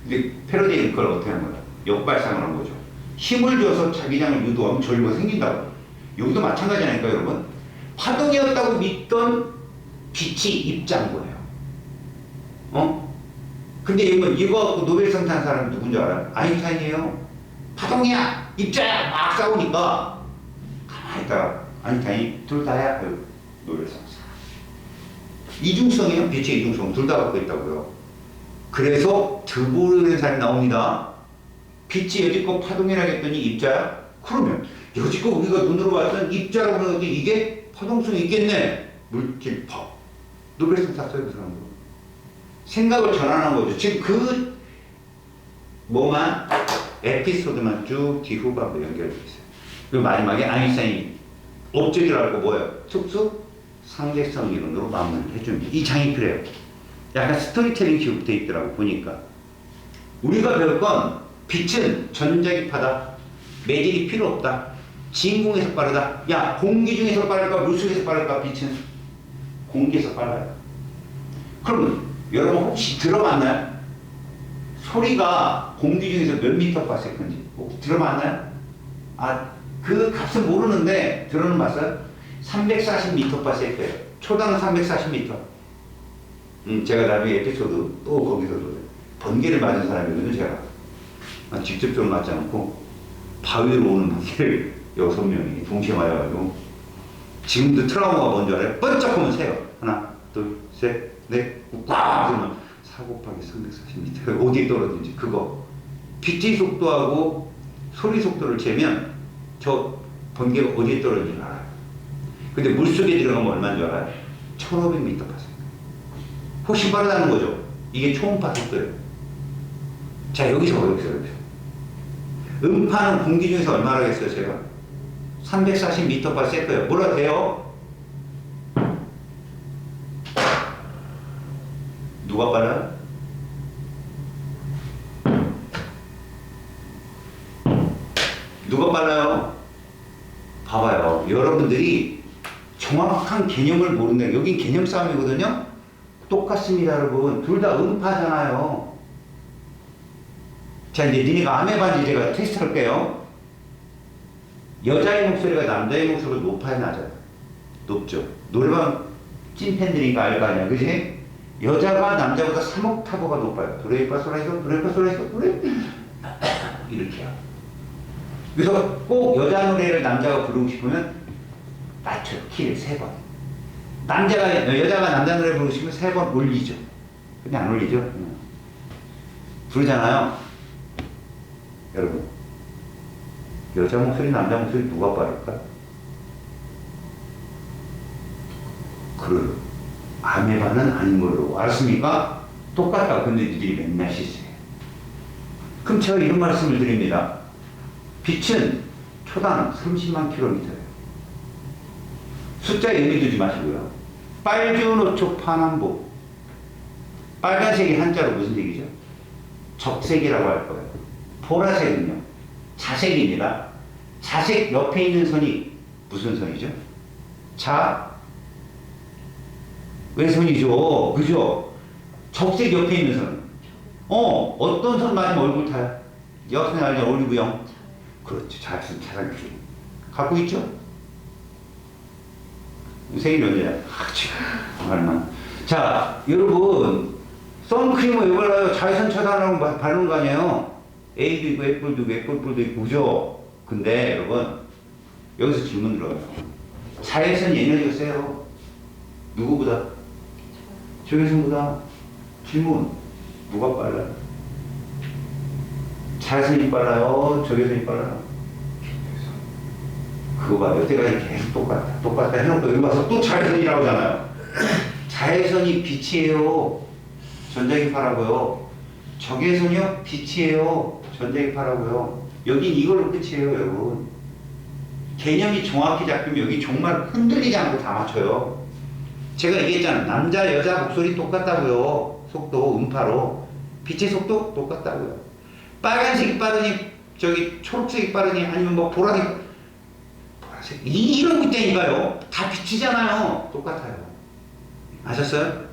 근데 패러데이는 그걸 어떻게 하는 거예요? 역발상을 한 거죠. 힘을 줘서 자기장을 유도하면 전류가 생긴다고. 여기도 마찬가지라니까 여러분. 파동이었다고 믿던 빛이 입자인 거예요. 근데 이거 갖고 노벨상 탄 사람이 누군지 알아요? 아인슈타인이에요. 파동이야! 입자야! 막 싸우니까 가만히 있다가 아인슈타인이 둘 다야. 노벨상. 이중성이에요. 빛의 이중성. 둘 다 갖고 있다고요. 그래서 드보르는 사람이 나옵니다. 빛이 여지껏 파동이라고 했더니 입자야? 그러면 여지껏 우리가 눈으로 봤던 입자라고 하는 게 이게 파동성이 있겠네. 물질법. 노벨상 탔어요, 그 사람도. 생각을 전환한 거죠. 지금 그 뭐만 에피소드만 쭉 뒤후반부 연결돼 있어요. 그리고 마지막에 아인슈타인이 업적이라고 뭐예요? 특수 상대성 이론으로 마무리를 해줍니다. 이 장이 그래요. 약간 스토리텔링 식으로 돼 있더라고 보니까. 우리가 배울 건 빛은 전자기파다. 매질이 필요 없다. 진공에서 빠르다. 야, 공기 중에서 빠를까 물속에서 빠를까? 빛은 공기에서 빨라요. 그럼 여러분 혹시 들어봤나요? 소리가 공기 중에서 몇 미터 per second인지 들어봤나요? 아, 그 값은 모르는데 들어는 봤어요? 340m per second예요. 초당은 340m. 제가 나중에 에피소드 또 거기서도 번개를 맞은 사람이거든요, 제가. 직접적으로 맞지 않고 바위로 오는 번개를 6명이 동시에 맞아가지고 지금도 트라우마가 뭔지 알아요? 번쩍 하면 세요. 하나, 둘, 셋, 넷, 꽉! 그러면 4 곱하기 340m 어디에 떨어진지 그거 빛의 속도하고 소리 속도를 재면 저 번개가 어디에 떨어지는지 알아요. 근데 물속에 들어가면 얼마인 줄 알아요? 1500m per second. 훨씬 빠르다는 거죠. 이게 초음파 속도예요. 자, 여기서. 음파는 공기 중에서 얼마나 하겠어요, 제가? 340m per second예요. 뭐라 돼요? 누가 빨라요? 누가 빨라요? 봐봐요. 여러분들이 정확한 개념을 모른다. 여긴 개념 싸움이거든요. 똑같습니다, 여러분. 둘 다 음파잖아요. 자, 이제 니네가 아메바인지 제가 테스트 할게요. 여자의 목소리가 남자의 목소리가 높아요, 낮아요? 높죠. 노래방 찐팬들이니까 알 거 아니야, 그지? 여자가 남자보다 3옥타브가 높아요. 도레미파솔라시도, 도레미파솔라시도, 도레미 이렇게요. 그래서 꼭 여자 노래를 남자가 부르고 싶으면 낮춰요. 키를 3번. 여자가 남자 노래 부르고 싶으면 3번 올리죠. 근데 안 올리죠? 부르잖아요. 여러분, 여자 목소리, 남자 목소리 누가 빠를까? 그래요. 아메바는 아닌 걸로 알았습니까? 똑같다. 근데 니들이 맨날 실수해요. 그럼 제가 이런 말씀을 드립니다. 빛은 초당 30만 킬로미터예요. 숫자에 의미 두지 마시고요. 빨주노초 파남보. 빨간색이 한자로 무슨 색이죠? 적색이라고 할 거예요. 보라색은요? 자색입니다. 자색 옆에 있는 선이 무슨 선이죠? 외선이죠. 그죠? 적색 옆에 있는 선. 어떤 선 맞으면 얼굴 타요? 여학생 알죠? 올리브영. 그렇죠. 자상키. 갖고 있죠? 생일 언제야? 정말만. 자, 여러분, 선크림을 왜 발라요? 자외선 차단하라고 바르는 거 아니에요? A도 있고, F도 있고, F뿔도 있고, 그죠? 근데 여러분, 여기서 질문 들어요. 자외선 에너지가 세요. 누구보다? 적외선보다. 질문. 누가 빨라요? 자외선이 빨라요? 적외선이 빨라요? 그거 봐요. 여태까지 계속 똑같다 해놓고 여기 와서 또 자외선이라고 하잖아요. 자외선이 빛이에요. 전자기파라고요. 적외선이요? 빛이에요. 전자기파라고요. 여긴 이걸로 끝이에요, 여러분. 개념이 정확히 잡히면 여기 정말 흔들리지 않고 다 맞춰요. 제가 얘기했잖아요. 남자, 여자 목소리 똑같다고요. 속도, 음파로. 빛의 속도 똑같다고요. 빨간색이 빠르니, 초록색이 빠르니, 아니면 뭐 보라색. 이러고 있다니까요. 다 빛이잖아요. 똑같아요. 아셨어요?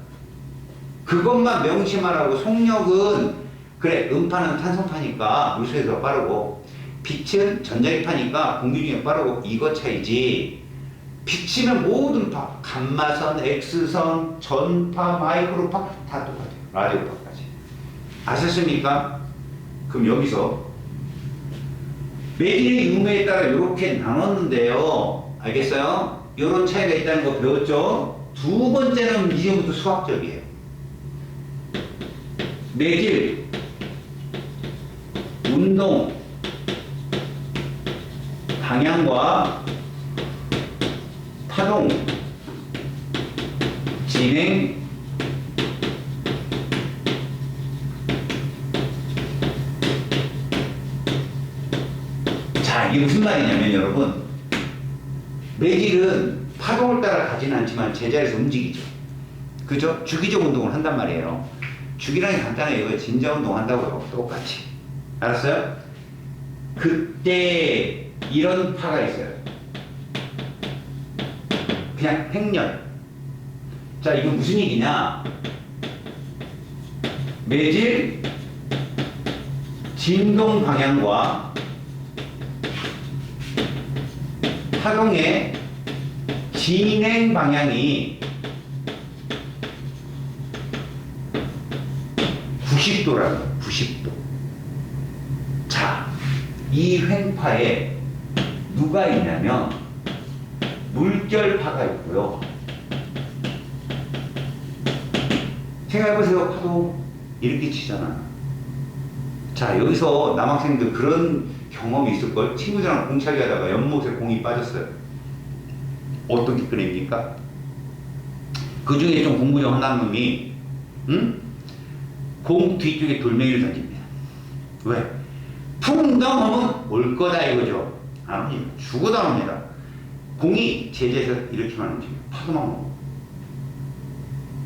그것만 명심하라고. 속력은 그래, 음파는 탄성파니까 물속에서 빠르고 빛은 전자기파니까 공기 중에 빠르고 이거 차이지. 빛이면 모든 파, 감마선, X선, 전파, 마이크로파 다 똑같아요. 라디오파까지. 아셨습니까? 그럼 여기서 매질의 유무에 따라 이렇게 나눴는데요. 알겠어요? 이런 차이가 있다는 거 배웠죠? 두 번째는 이제부터 수학적이에요. 매질, 운동, 방향과 파동, 진행, 자, 이게 무슨 말이냐면 여러분, 매질은 파동을 따라 가지는 않지만 제자리에서 움직이죠. 그죠? 주기적 운동을 한단 말이에요. 주기라는 게 간단해요. 진자 운동 한다고요. 똑같이. 알았어요? 그때 이런 파가 있어요. 그냥 횡렬. 자, 이거 무슨 얘기냐? 매질 진동 방향과 파동의 진행 방향이 90도라고요. 90도. 자, 이 횡파에 누가 있냐면 물결파가 있고요. 생각해보세요. 파도 이렇게 치잖아. 자, 여기서 남학생들 그런 경험이 있을걸? 친구들이랑 공차기 하다가 연못에 공이 빠졌어요. 어떻게 끄냅니까? 그 중에 좀 공부 좀 한다는 놈이, 공 뒤쪽에 돌멩이를 던집니다. 왜? 풍덩 하면 올 거다 이거죠. 아니, 죽어도 안 옵니다. 공이 제자에서 이렇게만 움직여. 파도만 오고.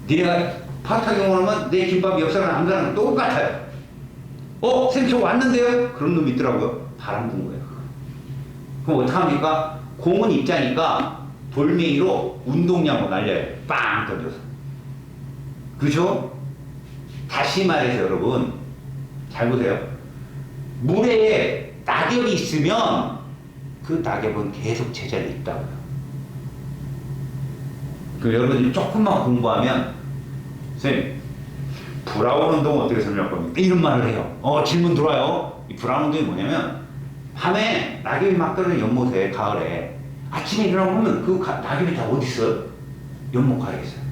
니네가 파타기 오면 내 김밥 역사를 안 가는 건 똑같아요. 쌤, 저 왔는데요? 그런 놈이 있더라고요. 바람 분 거예요. 그럼 어떡합니까? 공은 입자니까 돌멩이로 운동량으로 날려요. 빵 던져서. 그죠? 다시 말해서 여러분, 잘 보세요. 물에 낙엽이 있으면 그 낙엽은 계속 제자리에 있다고요. 그 여러분들이 조금만 공부하면, 선생님, 브라운 운동은 어떻게 설명할 겁니까? 이런 말을 해요. 질문 들어와요. 이 브라운 운동이 뭐냐면, 밤에 낙엽이 막 떨어지는 연못에, 가을에, 아침에 일어나면 그 낙엽이 다 어디 있어요? 연못 가에 있어요.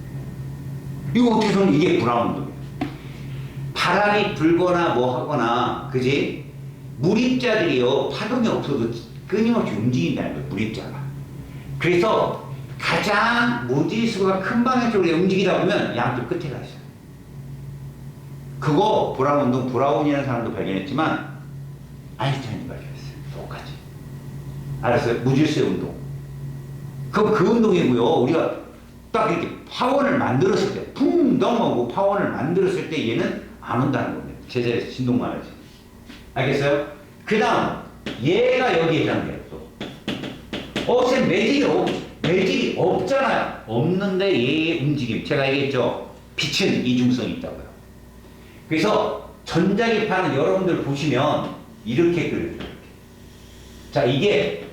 이거 어떻게 설명, 이게 브라운 운동이에요. 바람이 불거나 뭐 하거나, 그지? 물입자들이요, 파동이 없어도 끊임없이 움직인다는 거예요, 물입자가. 그래서 가장 무지수가 큰 방향 쪽으로 움직이다 보면 양쪽 끝에 가 있어요. 그거 브라운 운동, 브라운이라는 사람도 발견했지만 아인슈타인이 발견했어요. 똑같이. 알았어요? 무질서의 운동. 그럼 그 운동이고요. 우리가 딱 이렇게 파원을 만들었을 때, 풍덩하고 파원을 만들었을 때 얘는 안 온다는 겁니다. 제자리에서 진동만 하지. 알겠어요? 그 다음, 얘가 여기에 해당돼요. 또. 쌤, 매질이 없잖아요. 없는데 얘의 움직임. 제가 얘기했죠. 빛은 이중성이 있다고요. 그래서 전자기파는 여러분들 보시면 이렇게 그려져요. 자, 이게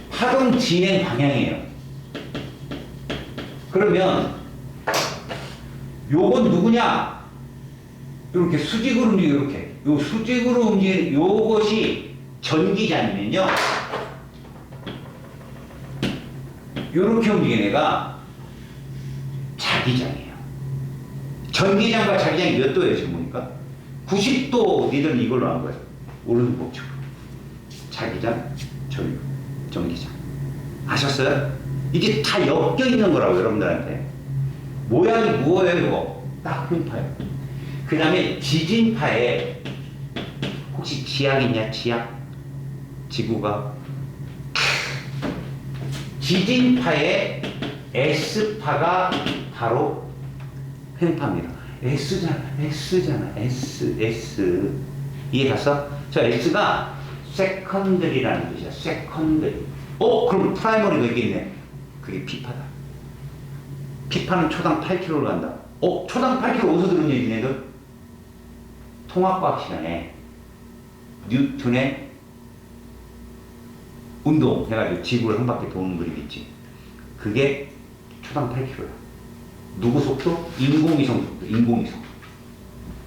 파동 진행 방향이에요. 그러면 요건 누구냐? 이렇게 수직으로 움직여, 이렇게. 요 수직으로 움직이는 요것이 전기장이면요. 요렇게 움직이는 애가 자기장이에요. 전기장과 자기장이 몇 도예요, 지금 보니까? 90도 니들은 이걸로 한 거예요. 오른 법칙으로. 자기장, 전기장. 아셨어요? 이게 다 엮여 있는 거라고, 여러분들한테. 모양이 뭐예요, 이거? 딱 횡파예요. 그 다음에 지진파에 혹시 지약 있냐, 지약? 지구가. 지진파의 S파가 바로 횡파입니다. S잖아. S. 이해 갔어? 저 S가 세컨드리라는 뜻이야. 세컨드리. 그럼 프라이머리가 있겠네. 그게 P파다. P파는 초당 8km를 간다. 초당 8km 어디서 들은 얘기네, 너? 통합과학 시간에 뉴턴의 운동 해가지고 지구를 한 바퀴 도는 그림 있지. 그게 초당 8km야. 누구 속도? 인공위성 속도. 인공위성.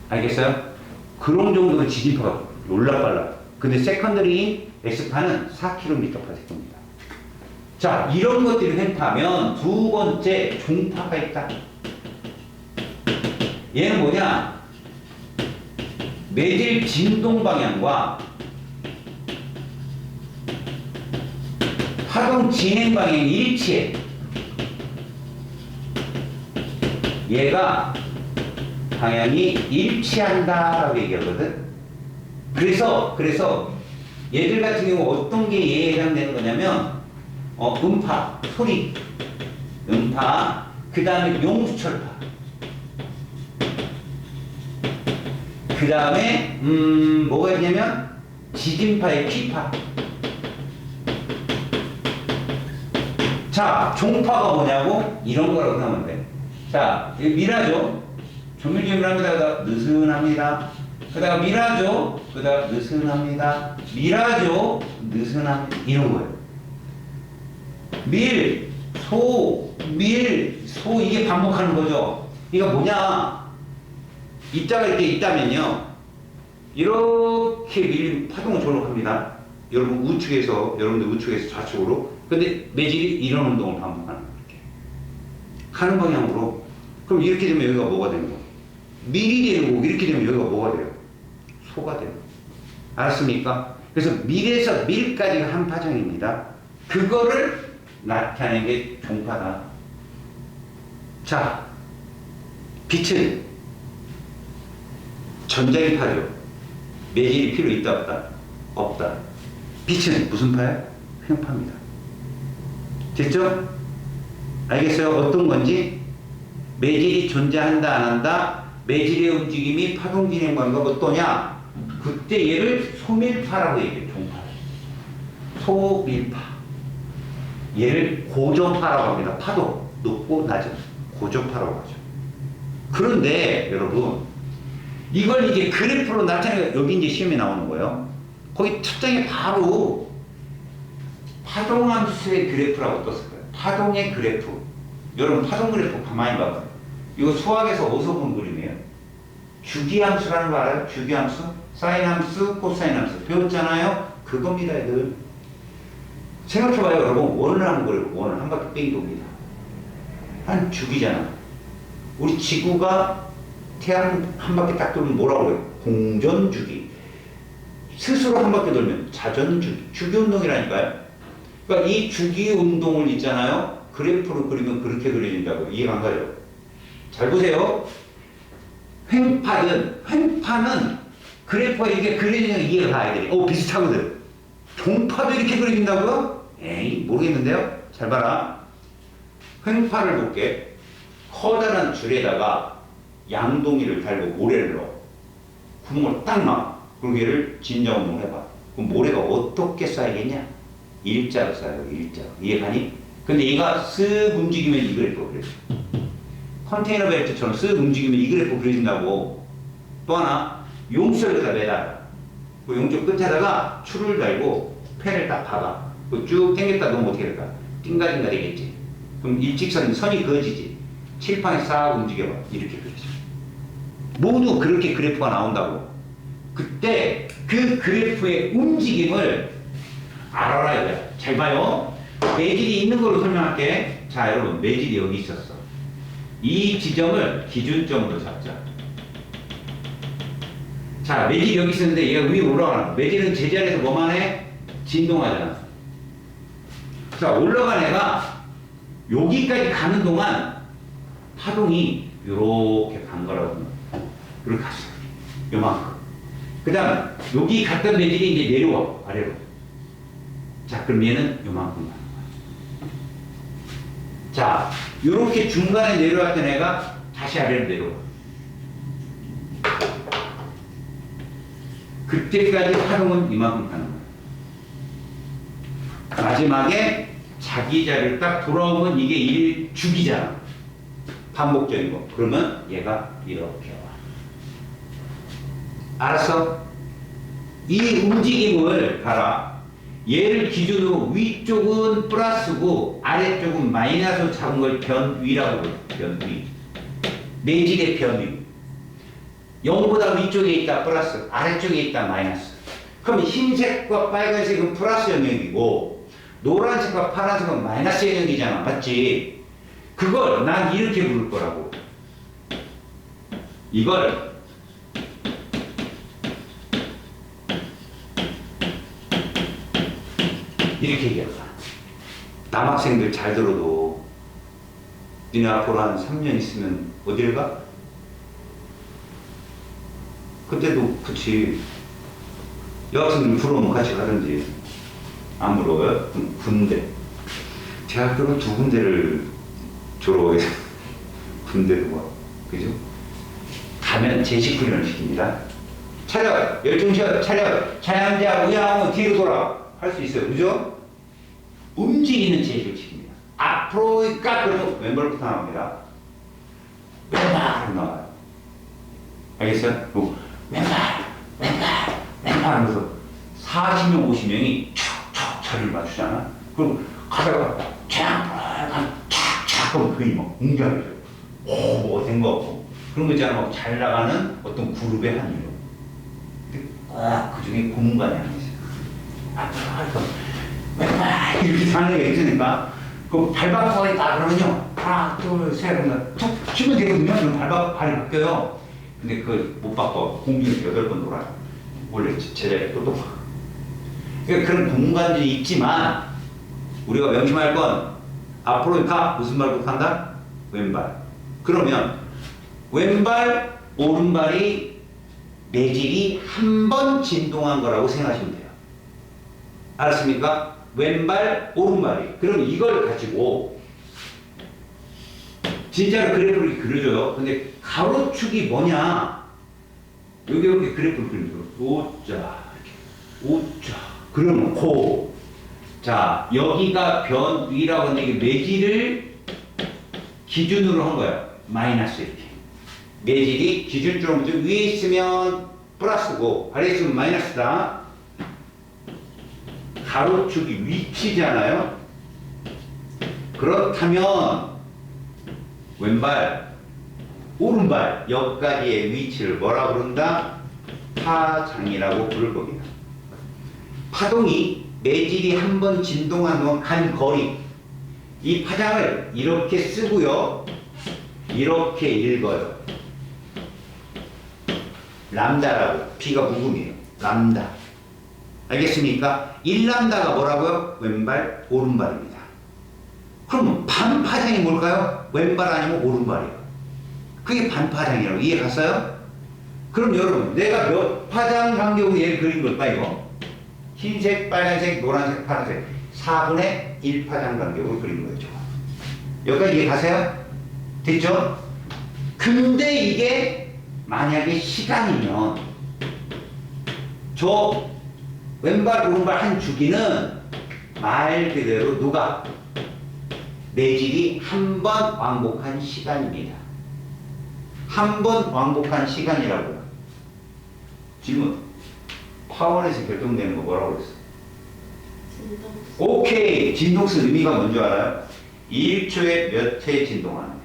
알겠어요? 그런 정도로 지진파가 놀라 빨라. 근데 세컨더리인 S파는 4km/s입니다. 자, 이런 것들이 횡파하면 두 번째 종파가 있다. 얘는 뭐냐? 매질 진동 방향과 파동 진행 방향이 일치해. 얘가 방향이 일치한다라고 얘기하거든. 그래서 얘들 같은 경우 어떤 게 얘에 해당되는 거냐면 음파, 소리, 음파, 그 다음에 용수철파, 그 다음에 뭐가 있냐면 지진파의 피파. 자, 종파가 뭐냐고? 이런 거라고 생각하면 돼. 자, 미라죠. 조밀조밀 합니다. 느슨합니다. 그 다음 미라죠. 그 다음 느슨합니다. 미라죠. 느슨합니다. 이런 거예요. 밀, 소, 밀, 소 이게 반복하는 거죠. 이거 뭐냐? 입자가 이렇게 있다면요. 이렇게 밀린 파동을 조력합니다. 여러분 우측에서 여러분들 우측에서 좌측으로. 근데 매질이 이런 운동을 반복하는 거예요. 이렇게 하는 방향으로. 그럼 이렇게 되면 여기가 뭐가 되는 거예요? 밀이 되는 거고 이렇게 되면 여기가 뭐가 돼요? 소가 돼요. 알았습니까? 그래서 밀에서 밀까지가 한 파장입니다. 그거를 나타내는 게 종파다. 자, 빛은 전자기파죠. 매질이 필요 있다 없다? 없다. 빛은 무슨 파예요? 횡파입니다. 됐죠? 알겠어요? 어떤 건지? 매질이 존재한다 안 한다? 매질의 움직임이 파동 진행관과 어떠냐? 그때 얘를 소밀파라고 얘기해요. 종파. 소밀파. 얘를 고저파라고 합니다. 파도 높고 낮은 고저파라고 하죠. 그런데 여러분 이걸 이제 그래프로 나타내고 여기 이제 시험에 나오는 거예요. 거기 첫 장에 바로 파동함수의 그래프라고 떴을 거예요. 파동의 그래프. 여러분 파동 그래프 가만히 봐봐요. 이거 수학에서 어디서 본 그림이에요? 주기함수라는 거 알아요? 주기함수? 사인함수, 코사인함수 배웠잖아요? 그겁니다, 애들. 생각해봐요, 여러분. 원을 하는 거예요. 원을 한 바퀴 뺑 돕니다. 한 주기잖아. 우리 지구가 태양 한 바퀴 딱 돌면 뭐라고 그래요? 공전주기. 스스로 한 바퀴 돌면 자전주기. 주기운동이라니까요. 그러니까 이 주기운동을 있잖아요. 그래프로 그리면 그렇게 그려진다고. 이해가 안 가죠? 잘 보세요. 횡파는 그래프가 이렇게 그려지는 걸 이해가 가야 돼. 비슷하거든. 종파도 이렇게 그려진다고요? 에이, 모르겠는데요? 잘 봐라. 횡파를 볼게. 커다란 줄에다가 양동이를 달고 모래를 넣어. 구멍을 딱 막. 그리고 얘를 진자운동을 해봐. 그럼 모래가 어떻게 쌓이겠냐? 일자로 쌓여요, 일자로. 이해가니? 근데 얘가 쓱 움직이면 이 그래프가 그려져. 컨테이너 벨트처럼 쓱 움직이면 이 그래프 그려진다고. 또 하나, 용수철에다 매달아. 그 용쪽 끝에다가 줄을 달고 펜을 딱 박아. 쭉 당겼다 놓으면 어떻게 될까? 띵가띵가 되겠지. 그럼 선이 그어지지. 칠판에 싹 움직여봐. 이렇게 그려져. 모두 그렇게 그래프가 나온다고. 그때 그 그래프의 움직임을 알아라 이거야. 잘 봐요. 매질이 있는 걸로 설명할게. 자, 여러분 매질이 여기 있었어. 이 지점을 기준점으로 잡자. 자, 매질이 여기 있었는데 얘가 위로 올라가는. 매질은 제자리에서 뭐만 해? 진동하잖아. 자, 올라간 애가 여기까지 가는 동안 파동이 요렇게 간 거라고. 그렇게 갔어. 요만큼. 그 다음 여기 갔던 매질이 이제 내려와. 아래로. 자, 그럼 얘는 요만큼 가는 거야. 자, 요렇게 중간에 내려왔던 애가 다시 아래로 내려와. 그때까지 파동은 이만큼 가는 거야. 마지막에 자기 자리를 딱 돌아오면 이게 일 주기잖아. 반복적인 거. 그러면 얘가 이렇게 와. 알았어? 이 움직임을 봐라. 얘를 기준으로 위쪽은 플러스고 아래쪽은 마이너스로 잡은 걸 변위라고 해요. 변위. 매질의 변위. 0보다 위쪽에 있다 플러스, 아래쪽에 있다 마이너스. 그럼 흰색과 빨간색은 플러스 영역이고 노란색과 파란색은 마이너스 영역이잖아. 맞지? 그걸 난 이렇게 부를 거라고. 이걸 이렇게 얘기한다. 남학생들 잘 들어도 니네 앞으로 한 3년 있으면 어디를 가? 그때도 그치. 여학생들 부러우면 같이 가든지. 안 부러워요? 군대. 대학교는 두 군데를 졸업해서 군대도 가. 그죠? 가면 제식 훈련을 시킵니다. 차렷! 열중시어 차렷! 차양자 우양우 뒤로 돌아. 할 수 있어요. 그죠? 움직이는 제식을 시킵니다. 앞으로 깍! 그러면 왼발부터 나옵니다. 왼발! 나와요. 알겠어요? 뭐, 왼발! 하면서 40명, 50명이 촥촥 자리를 맞추잖아. 그럼 가다가 촥촥 하면 그게 막 웅장해져. 오, 된 거 없고. 그런 거 있잖아. 막 잘 나가는 어떤 그룹의 한 이름. 근데 꼭 그 중에 고문관이 하나 있어요. 앞으로 왼발! 이렇게 하는 게 있으니까 그 발바닥 있다 그러면요. 하나, 둘, 셋 그러면 툭 치면 되거든요. 그럼 발이 바뀌어요. 근데 그걸 못 바꿔. 공중에서 8번 돌아요. 원래 제자리 또 그러니까 그런 공간들이 있지만 우리가 명심할 건 앞으로 가 무슨 발부터 한다? 왼발. 그러면 왼발 오른발이 매질이 한 번 진동한 거라고 생각하시면 돼요. 알았습니까? 왼발 오른발이. 그럼 이걸 가지고 진짜로 그래프를 그려줘요. 근데 가로축이 뭐냐? 여기 그래프를 그리는 거예요. 오자, 오자. 그러면 코. 자, 여기가 변 위라고 하는데 이게 매질을 기준으로 한 거야. 마이너스 이렇게. 매질이 기준점으로 위에 있으면 플러스고 아래에 있으면 마이너스다. 가로축이 위치잖아요. 그렇다면 왼발, 오른발 여기까지의 위치를 뭐라 부른다? 파장이라고 부를 겁니다. 파동이 매질이 한 번 진동한 동안 간 거리, 이 파장을 이렇게 쓰고요, 이렇게 읽어요. 람다라고. B가 묵음이에요. 람다. 알겠습니까? 1람다가 뭐라고요? 왼발, 오른발입니다. 그러면 반파장이 뭘까요? 왼발 아니면 오른발이에요. 그게 반파장이라고 이해 갔어요? 그럼 여러분, 내가 몇 파장 간격으로 얘를 그린 걸까, 이거? 흰색, 빨간색, 노란색, 파란색. 4분의 1파장 간격으로 그린 거죠. 여기까지 이해 가세요? 됐죠? 근데 이게 만약에 시간이면 저 왼발, 오른발 한 주기는 말 그대로 누가? 매질이 한 번 왕복한 시간입니다. 한 번 왕복한 시간이라고요. 질문. 파원에서 결정되는 거 뭐라고 그랬어?
진동수.
오케이. 진동수 의미가 뭔지 알아요? 1초에 몇 회 진동하느냐.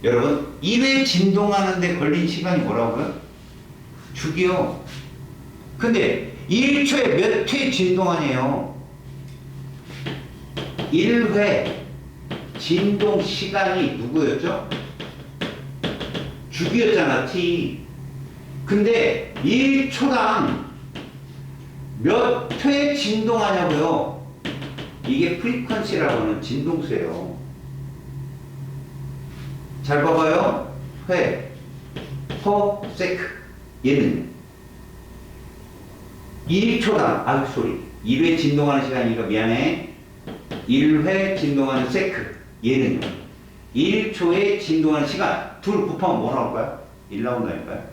여러분, 1회 진동하는데 걸린 시간이 뭐라고요? 주기요. 근데 1초에 몇 회 진동하냐요? 1회 진동 시간이 누구였죠? 주기였잖아, T. 근데 1초당 몇 회 진동하냐고요? 이게 프리퀀시라고 하는 진동수예요. 잘 봐봐요. 회, 퍼, 세크. 얘는 1초당, 아유 소리. 1회 진동하는 시간이니까 미안해. 1회 진동하는 세크. 얘는요. 1초에 진동하는 시간. 둘 곱하면 뭐 나올까요? 1 나온다니까요.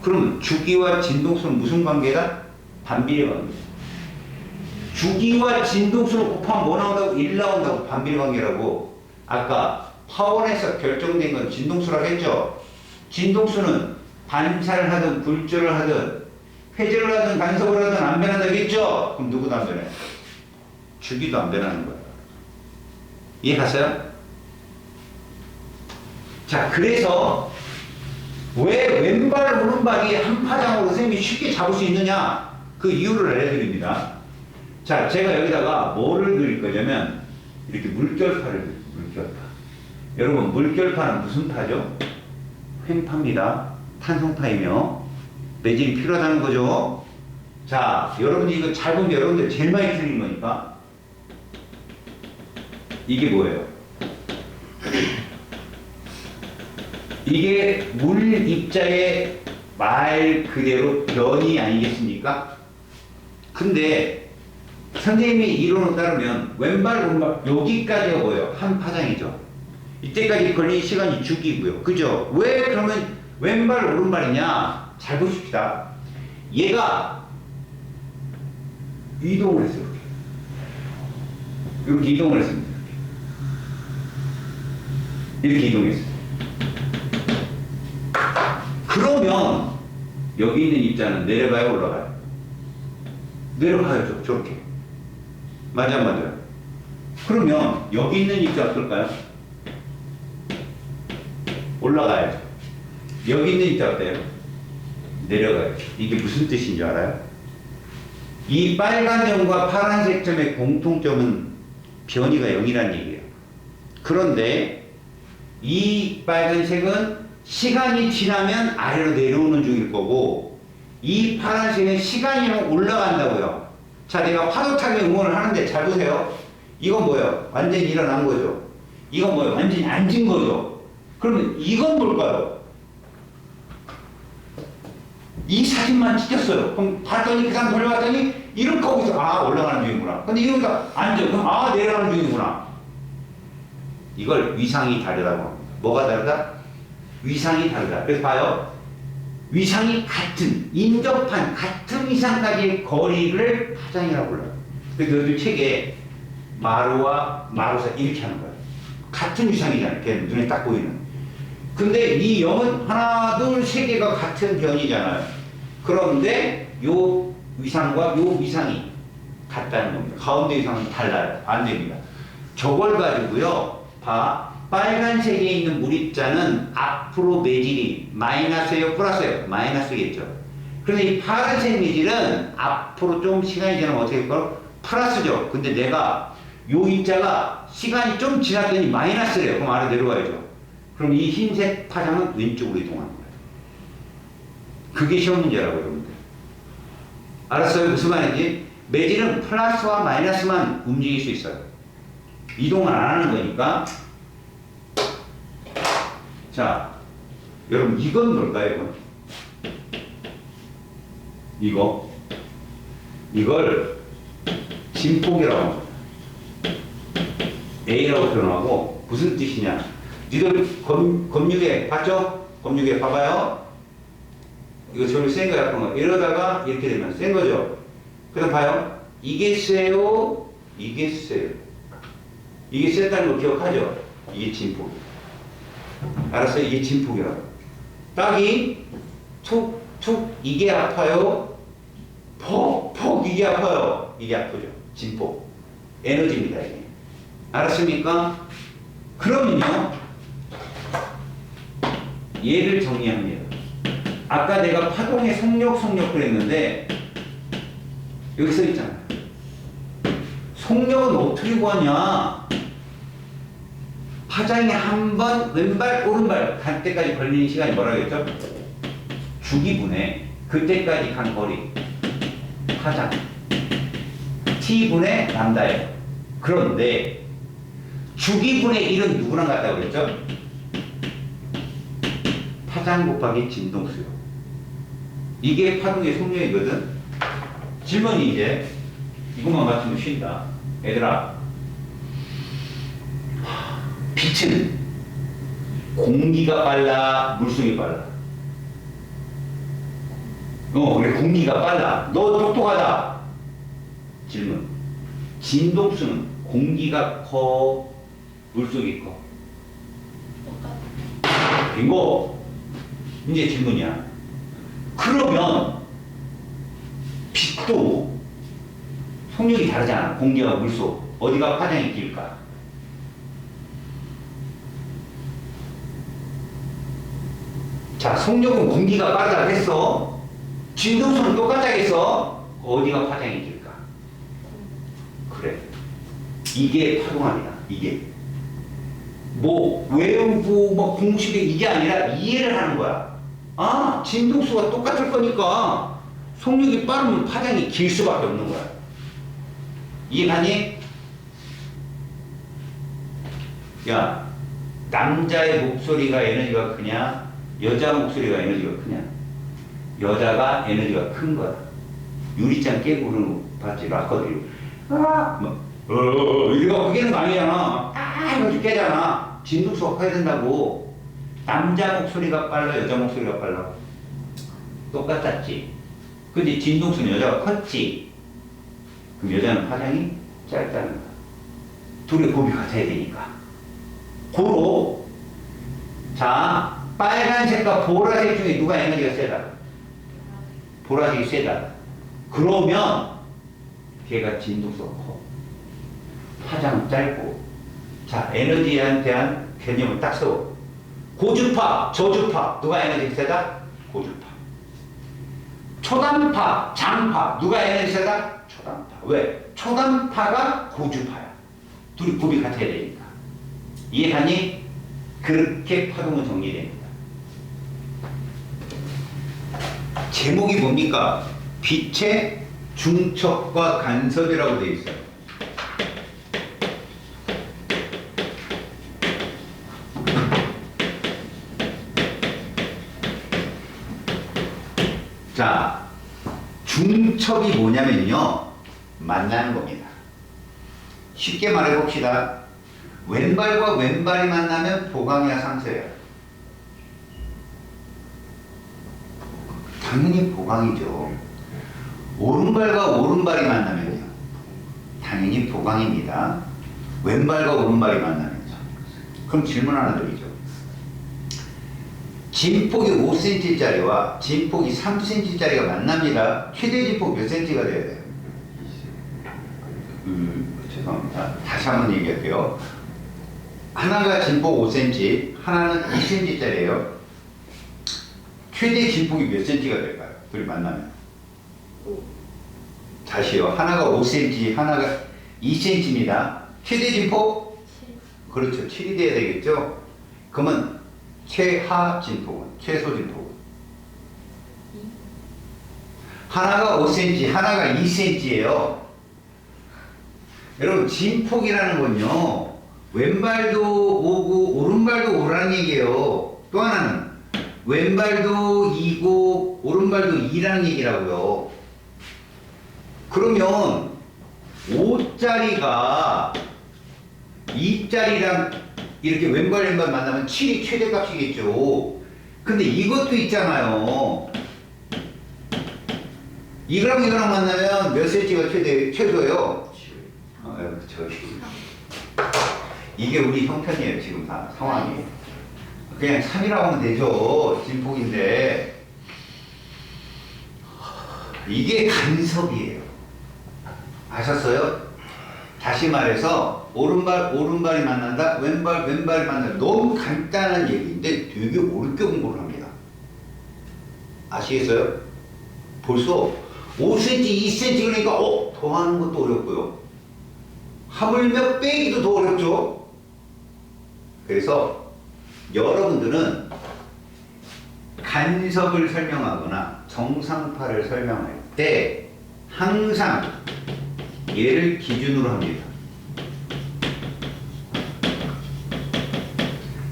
그럼 주기와 진동수는 무슨 관계다? 반비례 관계. 주기와 진동수를 곱하면 뭐 나온다고? 1 나온다고. 반비례 관계라고. 아까 파원에서 결정된 건 진동수라고 했죠? 진동수는 반사를 하든 굴절을 하든 회전을 하든 간섭을 하든 안 변한다고 했죠? 그럼 누구도 안 변해? 주기도 안 변하는 거예요. 이해 갔어요? 자, 그래서 왜 왼발, 오른발이 한 파장으로 선생님이 쉽게 잡을 수 있느냐? 그 이유를 알려드립니다. 자, 제가 여기다가 뭐를 그릴 거냐면 이렇게 물결파를 그릴 거예요. 물결파. 여러분, 물결파는 무슨 파죠? 횡파입니다. 탄성파이며 매질이 필요하다는 거죠. 자, 여러분이 이거 잘 보면 여러분들 제일 많이 틀린 거니까 이게 뭐예요? 이게 물 입자의 말 그대로 변이 아니겠습니까? 근데 선생님의 이론에 따르면 왼발 오른발 여기까지가 뭐예요? 한 파장이죠. 이때까지 걸린 시간이 주기고요. 그죠? 왜 그러면 왼발 오른발이냐? 잘 보십시다. 얘가 이동을 했어요. 이렇게 이동을 했습니다. 이렇게 이동했어요. 그러면 여기 있는 입자는 내려가요, 올라가요? 내려가야죠. 저렇게. 맞아, 맞아요. 그러면 여기 있는 입자 어떨까요? 올라가야죠. 여기 있는 입자 어때요? 내려가야죠. 이게 무슨 뜻인지 알아요? 이 빨간 점과 파란색 점의 공통점은 변이가 0이라는 얘기예요. 그런데 이 빨간색은 시간이 지나면 아래로 내려오는 중일 거고, 이 파란색은 시간이 올라간다고요. 자, 내가 파도타기 응원을 하는데 잘 보세요. 이건 뭐예요? 완전히 일어난 거죠. 이건 뭐예요? 완전히 앉은 거죠. 그러면 이건 뭘까요? 이 사진만 찍혔어요. 그럼 봤더니 그 사람 돌려봤더니 이렇게 하고 있어. 아, 올라가는 중이구나. 근데 이러니까 앉아. 그럼 아, 내려가는 중이구나. 이걸 위상이 다르다고 합니다. 뭐가 다르다? 위상이 다르다. 그래서 봐요. 위상이 같은, 인접한 같은 위상까지의 거리를 파장이라고 불러요. 그래서 여기 책에 마루와 마루사 이렇게 하는 거예요. 같은 위상이잖아요. 걔는 눈에 딱 보이는. 근데 이 0은 하나, 둘, 세 개가 같은 변이잖아요. 그런데 요 위상과 요 위상이 같다는 겁니다. 가운데 위상은 달라요. 안 됩니다. 저걸 가지고요. 빨간색에 있는 물입자는 앞으로 매질이 마이너스예요, 플러스예요? 마이너스겠죠. 그런데 이 파란색 매질은 앞으로 좀 시간이 지나면 어떻게 될까요? 플러스죠. 근데 내가 요 입자가 시간이 좀 지났더니 마이너스래요. 그럼 아래 내려와야죠. 그럼 이 흰색 파장은 왼쪽으로 이동하는 거예요. 그게 시험 문제라고요, 여러분들. 알았어요? 무슨 말인지? 매질은 플러스와 마이너스만 움직일 수 있어요. 이동을 안 하는 거니까. 자, 여러분 이건 뭘까요? 이걸 진폭이라고 합니다. A라고 표현하고 무슨 뜻이냐? 니들 검육에 봤죠? 검육에 봐봐요. 이거 저기 센 거 약한 거. 이러다가 이렇게 되면 센 거죠. 그다음 봐요. 이게 세요. 이게 세요. 이게 셌다는 거 기억하죠? 이게 진폭. 알았어요? 이게 진폭이라고. 딱이 툭툭 이게 아파요. 퍽퍽 이게 아파요. 이게 아프죠. 진폭. 에너지입니다. 이게. 알았습니까? 그러면요. 얘를 정리합니다. 아까 내가 파동의 속력 그랬는데 여기 써 있잖아요. 속력은 어떻게 구하냐? 파장이 한 번 왼발 오른발 갈 때까지 걸리는 시간이 뭐라고 했죠? 주기분의 그때까지 간 거리 파장 t분의 람다예요. 그런데 주기분의 1은 누구랑 같다고 그랬죠? 파장 곱하기 진동수요. 이게 파동의 속력이거든. 질문이 이제 이것만 맞추면 쉰다. 얘들아, 빛은 공기가 빨라, 물속이 빨라? 그래, 공기가 빨라. 너 똑똑하다. 질문. 진동수는 공기가 커, 물속이 커? 빙고. 이제 질문이야. 그러면 빛도 속력이 다르잖아. 공기와 물속. 어디가 파장이 길까? 자, 속력은 공기가 빠르다고 했어. 진동수는 똑같다겠어. 어디가 파장이 길까? 그래. 이게 파동합니다. 이게. 뭐 외우고 뭐 공식에 이게 아니라 이해를 하는 거야. 아, 진동수가 똑같을 거니까 속력이 빠르면 파장이 길 수밖에 없는 거야. 이해가니? 야, 남자의 목소리가 에너지가 크냐? 여자 목소리가 에너지가 크냐? 여자가 에너지가 큰 거야. 유리잔 깨고 그러는 거 봤지? 락커들이. 이거 깨는 거 아니잖아. 이렇게 깨잖아. 진동수가 커야 된다고. 남자 목소리가 빨라, 여자 목소리가 빨라. 똑같았지. 근데 진동수는 여자가 컸지. 그럼 여자는 파장이 짧다는 거야. 둘이 곱이 같아야 되니까. 고로. 자, 빨간색과 보라색 중에 누가 에너지가 세다? 보라색이 세다. 그러면 걔가 진동수가 커. 파장은 짧고. 자, 에너지에 대한 개념을 딱 세워. 고주파, 저주파, 누가 에너지가 세다? 고주파. 초단파, 장파, 누가 에너지 세다? 초단파. 왜? 초단파가 고주파야. 둘이 곱이 같아야 되니까. 이해가니? 그렇게 파동은 정리됩니다. 제목이 뭡니까? 빛의 중첩과 간섭이라고 되어 있어요. 자, 중첩이 뭐냐면요, 만나는 겁니다. 쉽게 말해봅시다. 왼발과 왼발이 만나면 보강이야, 상쇄야? 당연히 보강이죠. 오른발과 오른발이 만나면요, 당연히 보강입니다. 왼발과 오른발이 만나면서. 그럼 질문 하나 드리죠. 진폭이 5cm짜리와 진폭이 3cm짜리가 만납니다. 최대 진폭 몇 cm가 돼야 돼요? 죄송합니다. 다시 한번 얘기할게요. 하나가 진폭 5cm, 하나는 2cm짜리예요. 최대 진폭이 몇 cm가 될까요? 둘이 만나면. 다시요. 하나가 5cm, 하나가 2cm입니다. 최대 진폭?
7.
그렇죠. 7이 돼야 되겠죠? 그러면 최하 진폭은? 최소 진폭은?
2.
하나가 5cm, 하나가 2cm예요. 여러분, 진폭이라는 건요, 왼발도 오고 오른발도 오라는 얘기예요. 또 하나는 왼발도 2고 오른발도 2라는 얘기라고요. 그러면 5짜리가 2짜리랑 이렇게 왼발 왼발 만나면 7이 최대값이겠죠. 근데 이것도 있잖아요. 이거랑 이거랑 만나면 몇 cm가 최소예요? 저기. 이게 우리 형편이에요, 지금 다 상황이. 그냥 3이라고 하면 되죠. 진폭인데. 이게 간섭이에요. 아셨어요? 다시 말해서 오른발이 만난다, 왼발이 만난다. 너무 간단한 얘기인데 되게 어렵게 공부를 합니다. 아시겠어요? 벌써 5cm, 2cm 그러니까 더하는 것도 어렵고요. 하물며 빼기도 더 어렵죠. 그래서 여러분들은 간섭을 설명하거나 정상파를 설명할 때 항상 얘를 기준으로 합니다.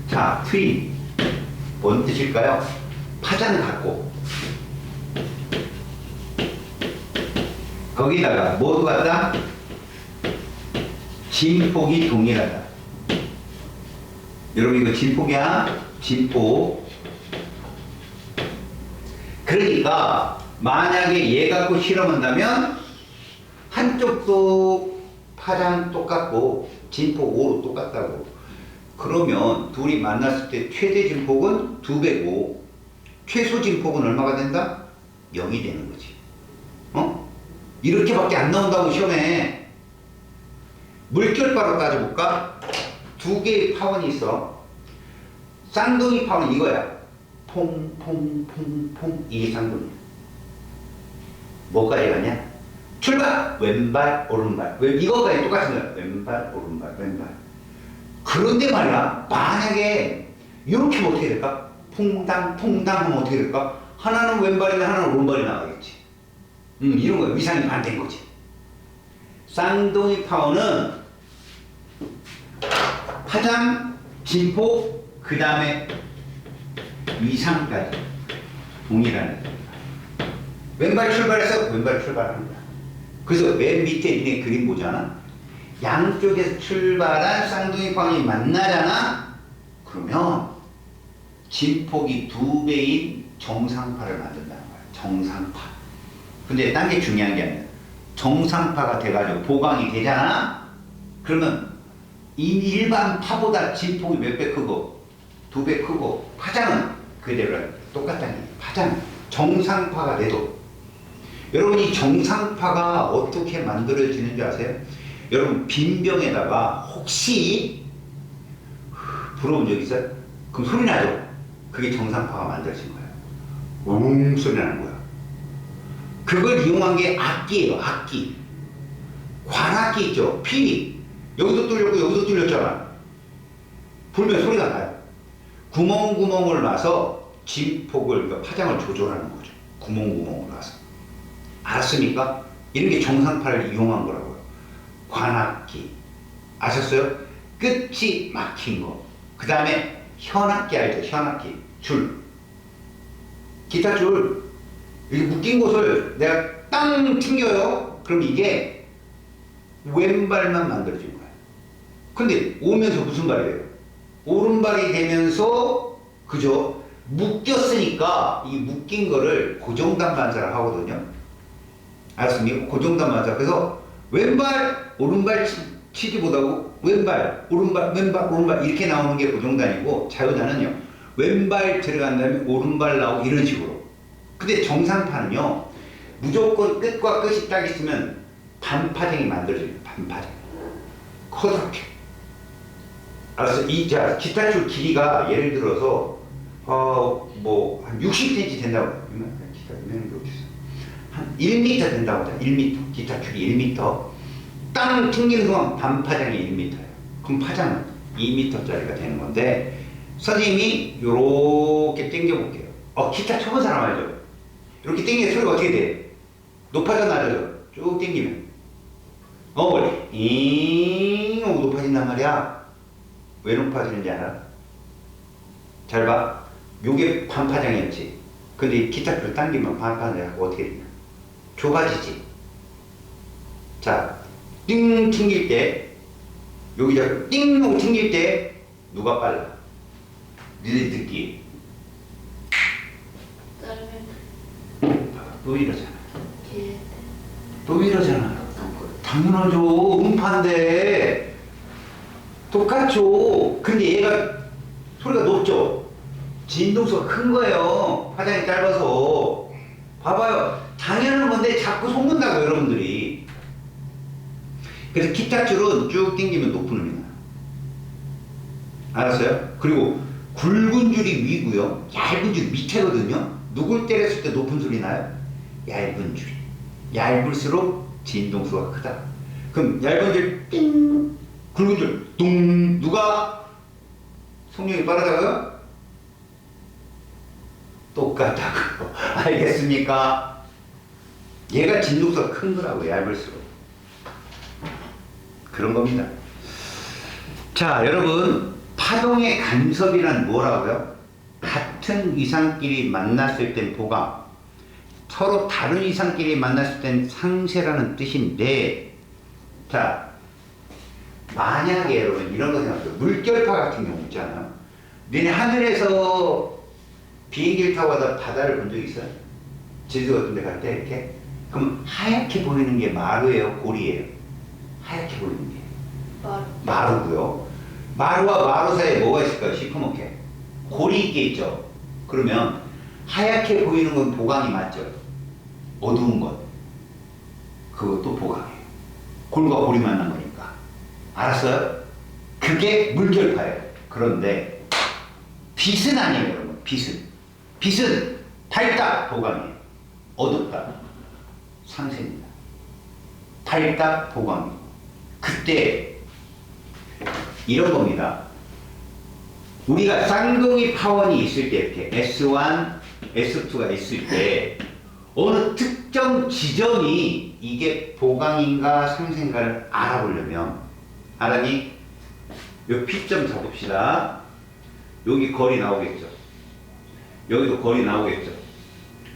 자, 트윈. 뭔 뜻일까요? 파장을 갖고 거기다가 뭐도 같다? 진폭이 동일하다. 여러분, 이거 진폭이야? 진폭. 그러니까 만약에 얘 갖고 실험한다면 한쪽도 파장 똑같고 진폭 5로 똑같다고. 그러면 둘이 만났을 때 최대 진폭은 2배고 최소 진폭은 얼마가 된다? 0이 되는 거지. 이렇게밖에 안 나온다고 시험에. 물결바로 따져볼까? 두 개의 파원이 있어. 쌍둥이 파원은 이거야. 퐁퐁퐁퐁. 이게 쌍둥이야. 뭐까지 가냐? 출발! 왼발, 오른발. 이거까지 똑같은 거야. 왼발, 오른발, 왼발. 그런데 말이야, 만약에 이렇게 하면 어떻게 될까? 퐁당, 퐁당 하면 어떻게 될까? 하나는 왼발이면 하나는 오른발이 나가겠지. 이런 거야. 위상이 반대인 거지. 쌍둥이 파워는 파장, 진폭, 그 다음에 위상까지 동일하는 거야. 왼발 출발해서 왼발 출발하는 거야. 그래서 맨 밑에 있는 그림 보잖아. 양쪽에서 출발한 쌍둥이 꽝이 만나잖아. 그러면 진폭이 2배인 정상파를 만든다는 거야. 정상파. 근데 딴 게 중요한 게 아니야. 정상파가 돼가지고 보강이 되잖아. 그러면 이 일반 파보다 진폭이 몇 배 크고 2배 크고 파장은 그대로 똑같다는 얘기야. 파장 정상파가 돼도 여러분 이 정상파가 어떻게 만들어지는 줄 아세요? 여러분 빈병에다가 혹시 불어본 적 있어요? 그럼 소리 나죠? 그게 정상파가 만들어진 거예요. 웅 소리 나는 거야. 그걸 이용한 게 악기예요. 악기. 관악기 있죠. 피. 여기도 뚫렸고 여기도 뚫렸잖아. 불면 소리가 나요. 구멍구멍을 놔서 진폭을 그러니까 파장을 조절하는 거죠. 구멍구멍을 놔서. 알았습니까? 이런 게 정상파를 이용한 거라고요. 관악기. 아셨어요? 끝이 막힌 거. 그 다음에 현악기 알죠? 현악기. 줄. 기타 줄. 이렇게 묶인 곳을 내가 땅 튕겨요. 그럼 이게 왼발만 만들어진 거야. 근데 오면서 무슨 발이 돼요? 오른발이 되면서 그죠? 묶였으니까 이 묶인 거를 고정단 반사를 하거든요. 알았습니까? 고정단 반사. 그래서 왼발 오른발 치지 못하고 왼발 오른발 왼발 오른발 이렇게 나오는 게 고정단이고 자유단은요 왼발 들어간 다음에 오른발 나오고 이런 식으로. 근데 정상파는요 무조건 끝과 끝이 딱 있으면 반파장이 만들어져요. 반파장. 커렇게. 알았어. 자 기타 줄 길이가 예를 들어서 뭐 한 60cm 된다고. 기타 한 1m 된다고 하자. 1m. 기타 줄이 1m. 땅 튕기는 동안 반파장이 1m예요. 그럼 파장은 2m짜리가 되는 건데 선생님이 요렇게 당겨 볼게요. 기타 쳐본 사람 알죠? 이렇게 당기면 소리가 어떻게 돼? 높아져 낮아져? 쭉 당기면 잉 하고 높아진단 말이야. 왜 높아지는지 알아? 잘 봐. 요게 반파장이었지. 근데 기타 줄 당기면 반파장이 어떻게 되냐? 좁아지지. 자, 띵 튕길 때 여기 자꾸 띵 하고 튕길 때 누가 빨라? 니들 듣기. 또 이러잖아. 또 이러잖아. 당연하죠. 음파인데 똑같죠. 근데 얘가 소리가 높죠. 진동수가 큰 거예요. 파장이 짧아서. 봐봐요. 당연한 건데 자꾸 속는다고 여러분들이. 그래서 기타 줄은 쭉 당기면 높은 음이 나요. 알았어요? 그리고 굵은 줄이 위고요. 얇은 줄이 밑에거든요. 누굴 때렸을 때 높은 소리 나요? 얇은 줄이. 얇을수록 진동수가 크다. 그럼 얇은 줄 띵, 굵은 줄 둥. 누가 속력이 빠르다고요? 똑같다고. 알겠습니까? 얘가 진동수가 큰 거라고. 얇을수록. 그런 겁니다. 자, 여러분 파동의 간섭이란 뭐라고요? 같은 이상끼리 만났을 땐 보강, 서로 다른 이상끼리 만났을 땐 상쇄라는 뜻인데, 자 만약에 여러분 이런 거 생각해요. 물결파 같은 경우 있잖아요. 너네 하늘에서 비행기를 타고 가다 바다를 본 적 있어요? 제주도 같은 데 갈 때 이렇게? 그럼 하얗게 보이는 게 마루예요? 고리예요? 하얗게 보이는 게 마루고요. 마루와 마루 사이에 뭐가 있을까요? 시커멓게 골이 있게 있죠. 그러면 하얗게 보이는 건 보강이 맞죠? 어두운 것 그것도 보강이에요. 골과 골이 만난 거니까. 알았어요? 그게 물결파예요. 그런데 빛은 아니에요. 여러분. 빛은 밝다 보강이에요. 어둡다 상쇄입니다. 밝다 보강이에요. 그때 이런 겁니다. 우리가 쌍둥이 파원이 있을 때 이렇게 S1, S2가 있을 때 어느 특정 지점이 이게 보강인가 상쇄인가를 알아보려면 알았니? 요 P점 잡읍시다. 여기 거리 나오겠죠. 여기도 거리 나오겠죠.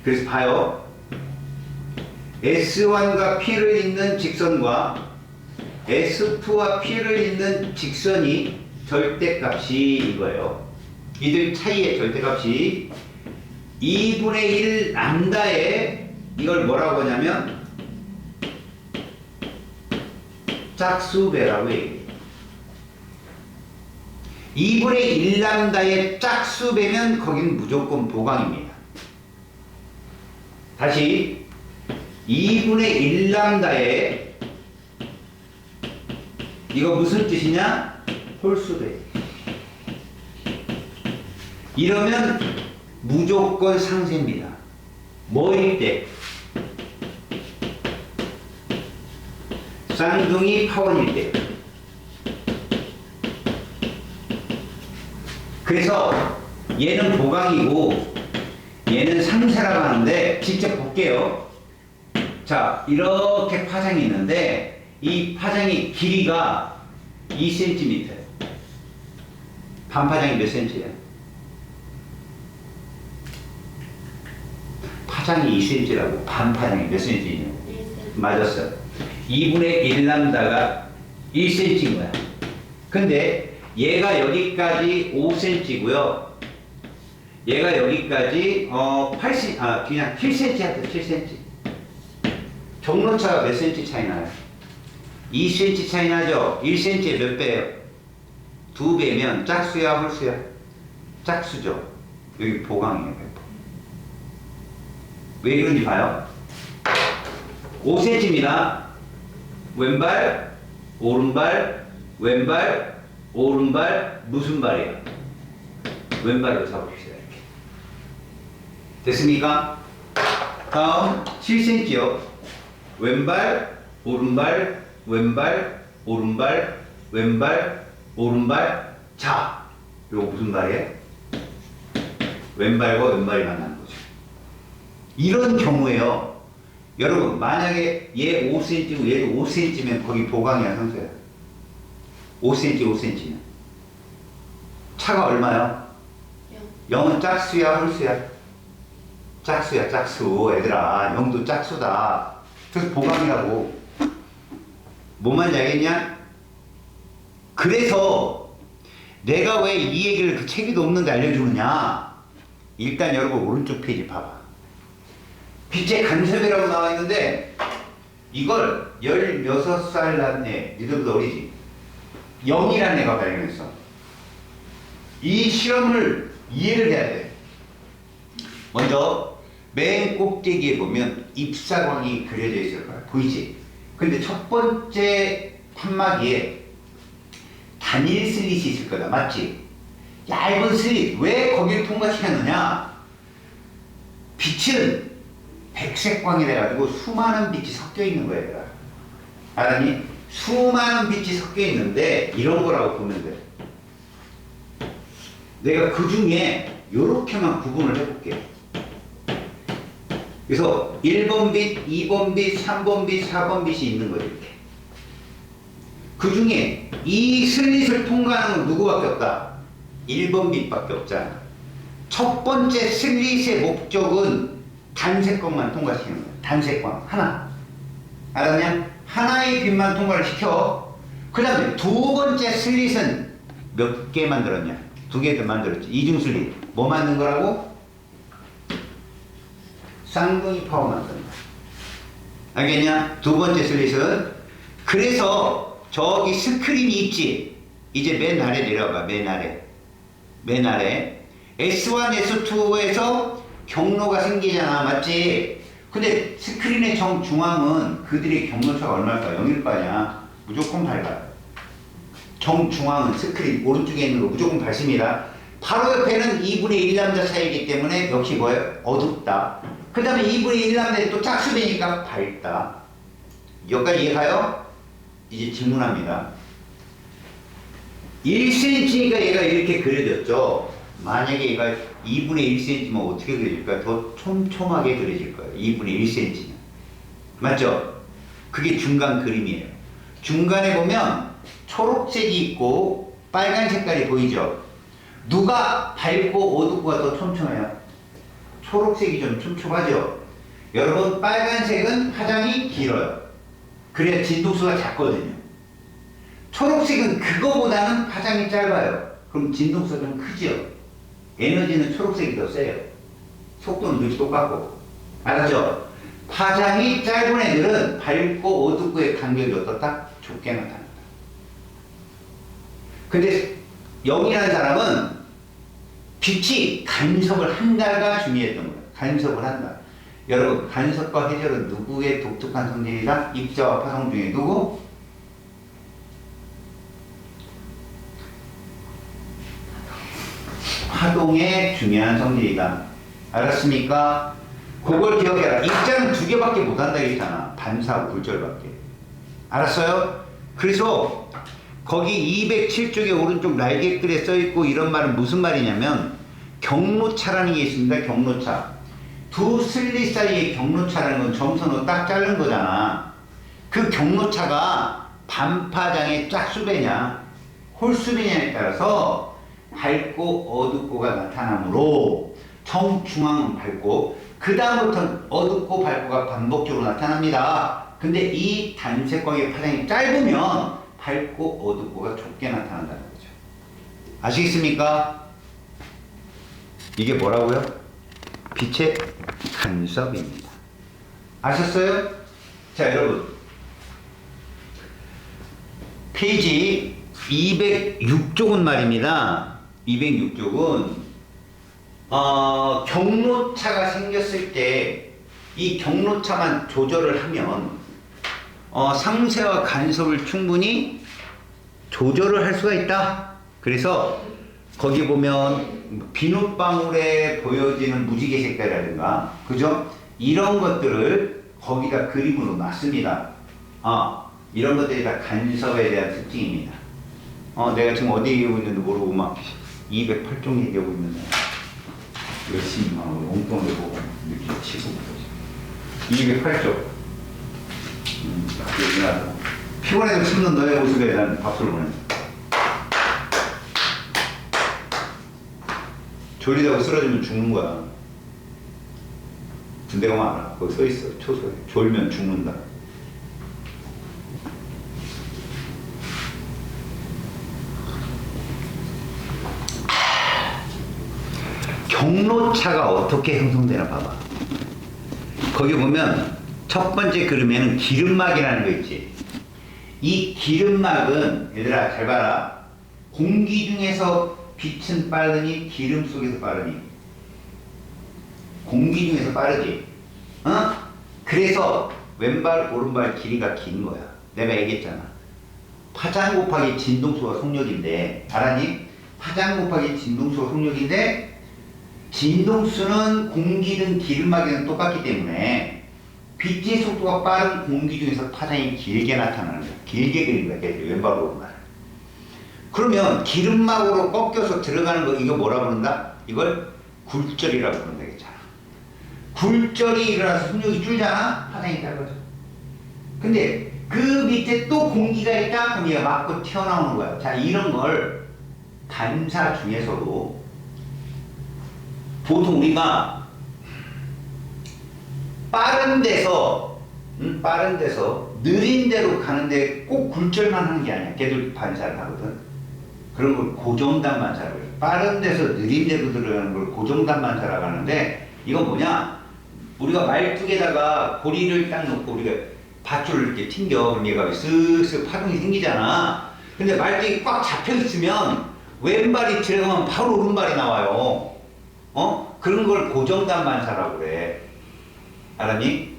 그래서 봐요. S1과 P를 잇는 직선과 S2와 P를 잇는 직선이 절대값이 이거예요. 이들 차이의 절대값이 2분의 1 람다에 이걸 뭐라고 하냐면 짝수배라고 얘기해요. 2분의 1 람다의 짝수배면 거긴 무조건 보강입니다. 다시 2분의 1 람다에 이거 무슨 뜻이냐? 홀수배. 이러면 무조건 상세입니다. 뭐일 때? 쌍둥이 파원일 때. 그래서 얘는 보강이고 얘는 상세라고 하는데 직접 볼게요. 자, 이렇게 파장이 있는데 이 파장이 길이가 2cm. 반파장이 몇 cm예요? 파장이 2cm라고 반파장이 몇 cm냐? 맞았어요. 2분의 1 람다가 1cm인 거야. 근데 얘가 여기까지 5cm고요. 얘가 여기까지 8cm, 그냥 7cm 할게요. 7cm. 경로차가 몇 cm 차이 나요? 2cm 차이 나죠? 1cm에 몇 배예요? 2배면 짝수야, 홀수야? 짝수죠. 여기 보강이에요. 100%. 왜 그런지 봐요. 5cm입니다. 왼발, 오른발, 왼발, 오른발, 무슨 발이에요? 왼발로 잡읍시다. 이렇게. 됐습니까? 다음 7cm요. 왼발, 오른발, 왼발, 오른발, 왼발, 오른발. 자, 이거 무슨 발이에요? 왼발과 왼발이 만나는 거죠. 이런 경우에요. 여러분, 만약에 얘 5cm고 얘도 5cm면 거기 보강이야, 상수야? 5cm, 5cm면. 차가 얼마야? 0은 짝수야, 홀수야? 짝수야, 짝수. 얘들아, 0도 짝수다. 그래서 보강이라고. 뭔 말인지 알겠냐? 그래서 내가 왜 이 얘기를 그 책에도 없는데 알려주느냐? 일단 여러분 오른쪽 페이지 봐봐. 빛의 간섭이라고 나와 있는데 이걸 16살 난 애, 니들보다 어리지? 0이라는 애가 발견했어. 이 실험을 이해를 해야 돼. 먼저 맨 꼭대기에 보면 입사광이 그려져 있을 거야. 보이지? 근데 첫 번째 칸막이에 단일 슬릿이 있을 거다. 맞지? 얇은 슬릿. 왜 거기를 통과시켰느냐? 빛은 백색광이라 해가지고 수많은 빛이 섞여 있는 거야. 얘들아. 알았니? 수많은 빛이 섞여 있는데 이런 거라고 보면 돼. 내가 그 중에 요렇게만 구분을 해볼게. 그래서 1번 빛, 2번 빛, 3번 빛, 4번 빛이 있는 거지. 이렇게. 그 중에 이 슬릿을 통과하는 건 누구밖에 없다? 1번 빛밖에 없잖아. 첫 번째 슬릿의 목적은 단색광만 통과시키는 거야. 단색광 하나. 알았냐? 하나의 빛만 통과를 시켜. 그 다음에 두 번째 슬릿은 몇 개 만들었냐? 2개를 만들었지. 이중 슬릿. 뭐 만든 거라고? 쌍둥이 파워 만든 거야. 알겠냐? 두 번째 슬릿은. 그래서 저기 스크린이 있지. 이제 맨 아래 내려가. 맨 아래. 맨 아래. S1, S2에서 경로가 생기잖아. 맞지? 근데 스크린의 정중앙은 그들의 경로차가 얼마일까? 0일 거 아니야. 무조건 밝아요. 정중앙은 스크린 오른쪽에 있는 거 무조건 밝습니다. 바로 옆에는 2분의 1 람다 차이기 때문에 역시 뭐예요? 어둡다. 그 다음에 2분의 1 람다에 또 짝수되니까 밝다. 여기까지 이해가요? 이제 질문합니다. 1cm니까 얘가 이렇게 그려졌죠. 만약에 얘가 2분의 1cm면 어떻게 그려질까요? 더 촘촘하게 그려질 거예요. 2분의 1cm면. 맞죠? 그게 중간 그림이에요. 중간에 보면 초록색이 있고 빨간 색깔이 보이죠? 누가 밝고 어둡고가 더 촘촘해요? 초록색이 좀 촘촘하죠? 여러분 빨간색은 파장이 길어요. 그래야 진동수가 작거든요. 초록색은 그거보다는 파장이 짧아요. 그럼 진동수가 좀 크죠. 에너지는 초록색이 더 세요. 속도는 늘 똑같고. 알았죠? 파장이 짧은 애들은 밝고 어둡고의 간격이 어떻다? 좁게 나타난다. 근데 0이라는 사람은 빛이 간섭을 한다가 중요했던 거예요. 간섭을 한다. 여러분, 간섭과 회절은 누구의 독특한 성질이다? 입자와 파성 중에 누구? 파동의 중요한 성질이다. 알았습니까? 그걸 기억해라. 입자는 두 개밖에 못한다 했잖아. 반사하고 굴절밖에. 알았어요? 그래서 거기 207쪽에 오른쪽 날개글에 써있고 이런 말은 무슨 말이냐면 경로차라는 게 있습니다. 경로차. 두 슬릿 사이의 경로차라는 건 점선으로 딱 자른 거잖아. 그 경로차가 반파장의 짝수배냐 홀수배냐에 따라서 밝고 어둡고가 나타나므로 정중앙은 밝고 그 다음부터는 어둡고 밝고가 반복적으로 나타납니다. 근데 이 단색광의 파장이 짧으면 밝고 어둡고가 좁게 나타난다는 거죠. 아시겠습니까? 이게 뭐라고요? 빛의 간섭입니다. 아셨어요? 자, 여러분 페이지 206쪽은 말입니다. 206쪽은 경로차가 생겼을 때 이 경로차만 조절을 하면 상쇄와 간섭을 충분히 조절을 할 수가 있다. 그래서 거기 보면 비눗방울에 보여지는 무지개 색깔이라든가 그죠? 이런 것들을 거기다 그림으로 놨습니다. 이런 것들이 다 간섭에 대한 특징입니다. 내가 지금 어디 얘기하고 있는지 모르고 막 208종 얘기하고 있는데 열심히 막 엉뚱하게 보고 이렇게 치고 208쪽 여기나 피곤해서 숨는 너의 모습에 대한 박수를 보내. 졸리다고 쓰러지면 죽는 거야. 군대 가면 알아. 거기 써있어. 초소에. 졸면 죽는다. 경로차가 어떻게 형성되나 봐봐. 거기 보면 첫 번째 그림에는 기름막이라는 거 있지. 이 기름막은 얘들아 잘 봐라. 공기 중에서 빛은 빠르니 기름 속에서 빠르니? 공기 중에서 빠르지. 그래서 왼발 오른발 길이가 긴 거야. 내가 얘기했잖아. 파장 곱하기 진동수가 속력인데 알았니? 파장 곱하기 진동수가 속력인데 진동수는 공기든 기름막이든 똑같기 때문에 빛의 속도가 빠른 공기 중에서 파장이 길게 나타나는 거야. 길게 그린 거야. 왼발 오른발. 그러면 기름막으로 꺾여서 들어가는 거 이거 뭐라 부른다? 이걸 굴절이라고 부른다 했잖아. 굴절이 일어나서 속력이 줄잖아? 파장이 짧아져. 근데 그 밑에 또 공기가 있다? 그럼 얘가 맞고 튀어나오는 거야. 자, 이런 걸 반사 중에서도 보통 우리가 빠른 데서 느린 데로 가는데 꼭 굴절만 하는 게 아니야. 걔들 반사를 하거든. 그런 걸 고정단 반사라고 해요. 빠른 데서 느린 데로 들어가는 걸 고정단 반사라고 하는데 이건 뭐냐? 우리가 말뚝에다가 고리를 딱 놓고 우리가 밧줄을 이렇게 튕겨. 그럼 얘가 쓱쓱 파동이 생기잖아. 근데 말뚝이 꽉 잡혀 있으면 왼발이 들어가면 바로 오른발이 나와요. 그런 걸 고정단 반사라고 그래. 알았니?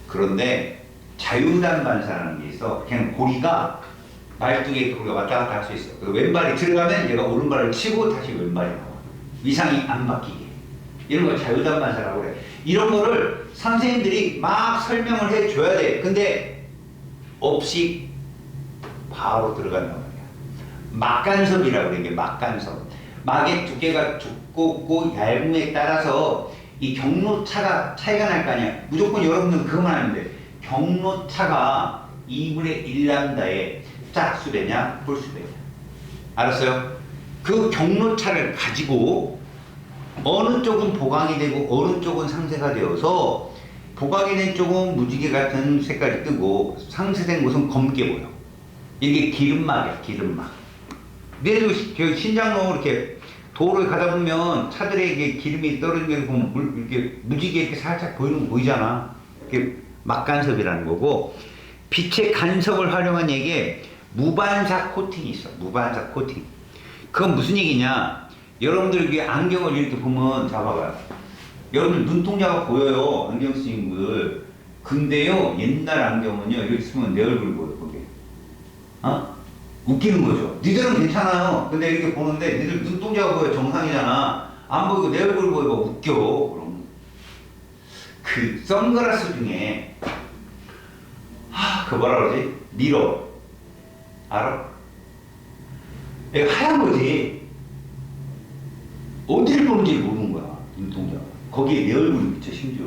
그런데 자유단 반사라는 게 있어. 그냥 고리가 말뚝에 고리가 왔다 갔다 할 수 있어. 그 왼발이 들어가면 얘가 오른발을 치고 다시 왼발이 나와. 위상이 안 바뀌게. 이런 걸 자유단 반사라고 그래. 이런 거를 선생님들이 막 설명을 해줘야 돼. 근데 없이 바로 들어간단 말이야. 막간섭이라고 그래. 이게 막간섭. 막의 두께가 두껍고 얇음에 따라서 이 경로차가 차이가 날 거 아니야. 무조건 여러분들은 그것만 아면 돼. 경로차가 2분의 1람다의 짝수배냐 홀수배냐. 알았어요? 그 경로차를 가지고 어느 쪽은 보강이 되고 어느 쪽은 상쇄가 되어서 보강이 된 쪽은 무지개 같은 색깔이 뜨고 상쇄된 곳은 검게 보여. 이게 기름막이야, 기름막. 내도 신장로 이렇게 도로에 가다 보면 차들에 이게 기름이 떨어지는 거 보면 이렇게 무지개 이렇게 살짝 보이는 거 보이잖아. 이게 막간섭이라는 거고, 빛의 간섭을 활용한 얘기에 무반사 코팅이 있어. 무반사 코팅. 그건 무슨 얘기냐? 여러분들 이게 안경을 이렇게 보면 잡아봐요. 여러분 눈동자가 보여요. 안경 쓰신 분들. 근데요, 옛날 안경은요, 이렇게 쓰면 내 얼굴 보여, 거기. 어? 웃기는 거죠. 니들은 괜찮아요. 근데 이렇게 보는데 니들 눈동자가 보여. 정상이잖아. 안 보이고 내 얼굴 보여. 웃겨. 그럼. 그 선글라스 중에 그 뭐라 그러지? 미러. 알아? 얘가 하얀 거지. 어디를 보는지 모르는 거야. 눈동자가. 거기에 내 얼굴이 비쳐, 심지어.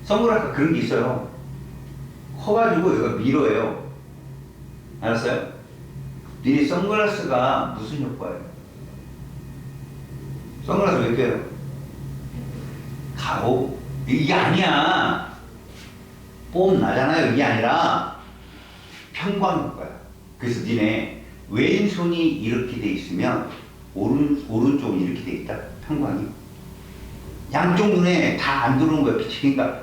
선글라스가 그런 게 있어요. 커가지고 얘가 미러예요. 알았어요? 네 선글라스가 무슨 효과예요? 선글라스 왜 껴요? 가오? 이게 아니야. 뽐 나잖아요. 이게 아니라 편광 효과야. 그래서 니네 왼손이 이렇게 돼 있으면 오른쪽은 이렇게 돼 있다. 편광이. 양쪽 눈에 다 안 들어오는 거야. 빛이. 그러니까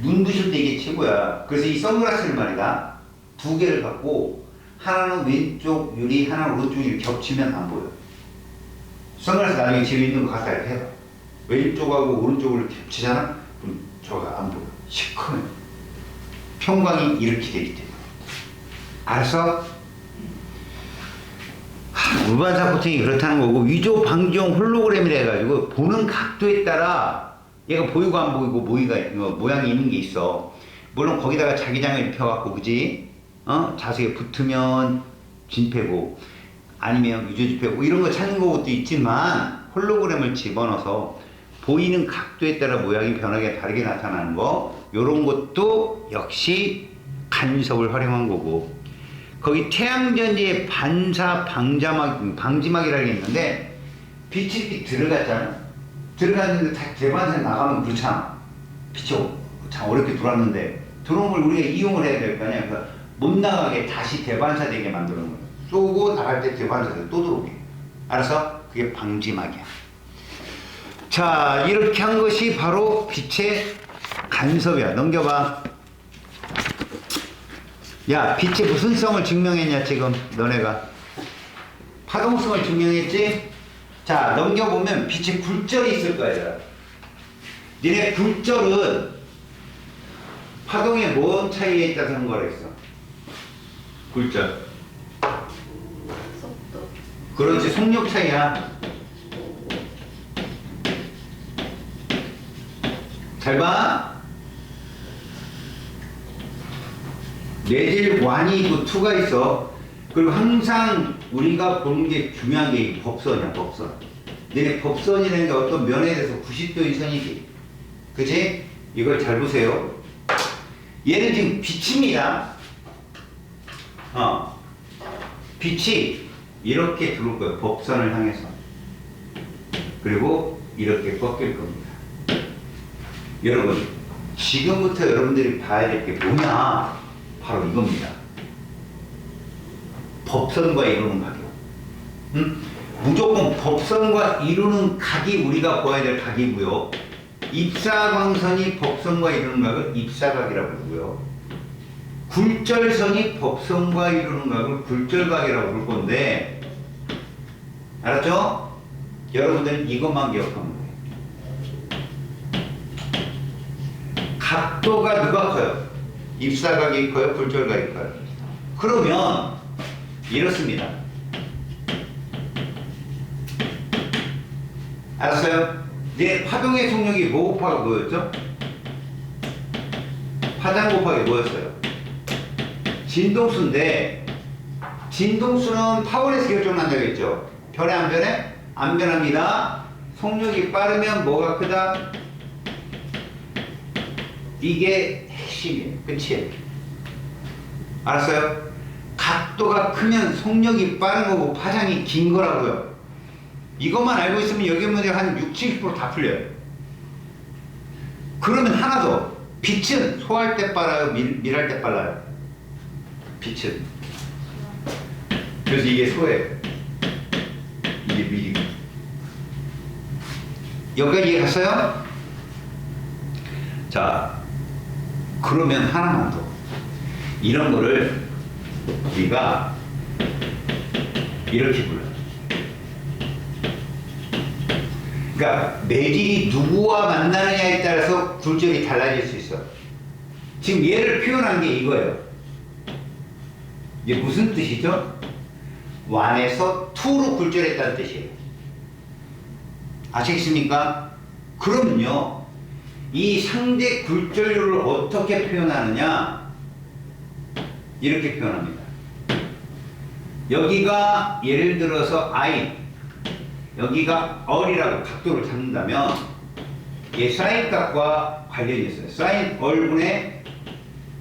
눈 부실 때 이게 최고야. 그래서 이 선글라스를 말이다. 두 개를 갖고 하나는 왼쪽 유리, 하나는 오른쪽 유리 겹치면 안 보여. 선글라스 나중에 집에 있는 거 갖다 이렇게 해봐. 왼쪽하고 오른쪽을 겹치잖아? 그럼 저가 안 보여. 시커매. 편광이 이렇게 되기 때문에. 알았어? 무반사 코팅이 그렇다는 거고, 위조 방지용 홀로그램이라 해가지고 보는 각도에 따라 얘가 보이고 안 보이고 모양이 있는 게 있어. 물론 거기다가 자기장을 입혀갖고, 그지? 자석에 붙으면 진폐고 아니면 위조 진폐고 이런 거 찾는 것도 있지만, 홀로그램을 집어넣어서 보이는 각도에 따라 모양이 변하게 다르게 나타나는 거, 요런 것도 역시 간섭을 활용한 거고, 거기 태양전지의 반사 방지막이라는 게 있는데, 빛이 이렇게 들어갔잖아. 들어갔는데 다 대반사에 나가면 그렇잖아. 빛이 참 어렵게 들어왔는데 들어온 걸 우리가 이용을 해야 될 거 아니야. 그러니까 못 나가게 다시 대반사되게 만드는 거야. 쏘고 나갈 때 대반사돼 또 들어오게. 알았어? 그게 방지막이야. 자, 이렇게 한 것이 바로 빛의 간섭이야. 넘겨봐. 야, 빛의 무슨 성을 증명했냐 지금 너네가? 파동성을 증명했지? 자, 넘겨보면 빛의 굴절이 있을 거야. 니네 굴절은 파동의 뭔 차이에 따라서 한 거라 했어? 굴절.
속도.
그렇지, 속력 차이야. 잘 봐. 내질 완이 또 2가 있어. 그리고 항상 우리가 보는 게 중요한 게 법선이야, 법선. 너네 법선이라는 게 어떤 면에 대해서 90도인 선이지. 그치? 이걸 잘 보세요. 얘는 지금 빛입니다. 빛이 이렇게 들어올 거예요. 법선을 향해서. 그리고 이렇게 꺾일 겁니다. 여러분, 지금부터 여러분들이 봐야 될 게 뭐냐? 바로 이겁니다. 법선과 이루는 각이요. 무조건 법선과 이루는 각이 우리가 보아야 될 각이고요. 입사광선이 법선과 이루는 각을 입사각이라고 부르고요. 굴절선이 법선과 이루는 각을 굴절각이라고 부를 건데, 알았죠? 여러분들은 이것만 기억하면 돼요. 각도가 누가 커요? 입사각이 커요? 굴절각이 커요? 그러면 이렇습니다. 알았어요? 내 파동의 속력이 뭐 곱하기 뭐였죠? 파장 곱하기 뭐였어요? 진동수인데, 진동수는 파워에서 결정난다고 했죠? 변해 안 변해? 안 변합니다. 속력이 빠르면 뭐가 크다? 이게 핵심이에요. 끝이에요. 알았어요? 각도가 크면 속력이 빠른 거고 파장이 긴 거라고요. 이것만 알고 있으면 여기 문제 한 60, 70%다 풀려요. 그러면 하나 더. 빛은 소할 때 빨라요? 밀할 때 빨라요? 빛은. 그래서 이게 소예요. 이게 밀이고. 여기까지 이해 갔어요? 자, 그러면 하나만 더. 이런 거를 우리가 이렇게 불러요. 그러니까 매질이 누구와 만나느냐에 따라서 굴절이 달라질 수 있어. 지금 얘를 표현한 게 이거예요. 이게 무슨 뜻이죠? 1에서 2로 굴절했다는 뜻이에요. 아시겠습니까? 그러면요, 이 상대 굴절률을 어떻게 표현하느냐? 이렇게 표현합니다. 여기가 예를 들어서 I, 여기가 얼이라고 각도를 잡는다면 얘 사인 값과 관련이 있어요. 사인 얼분의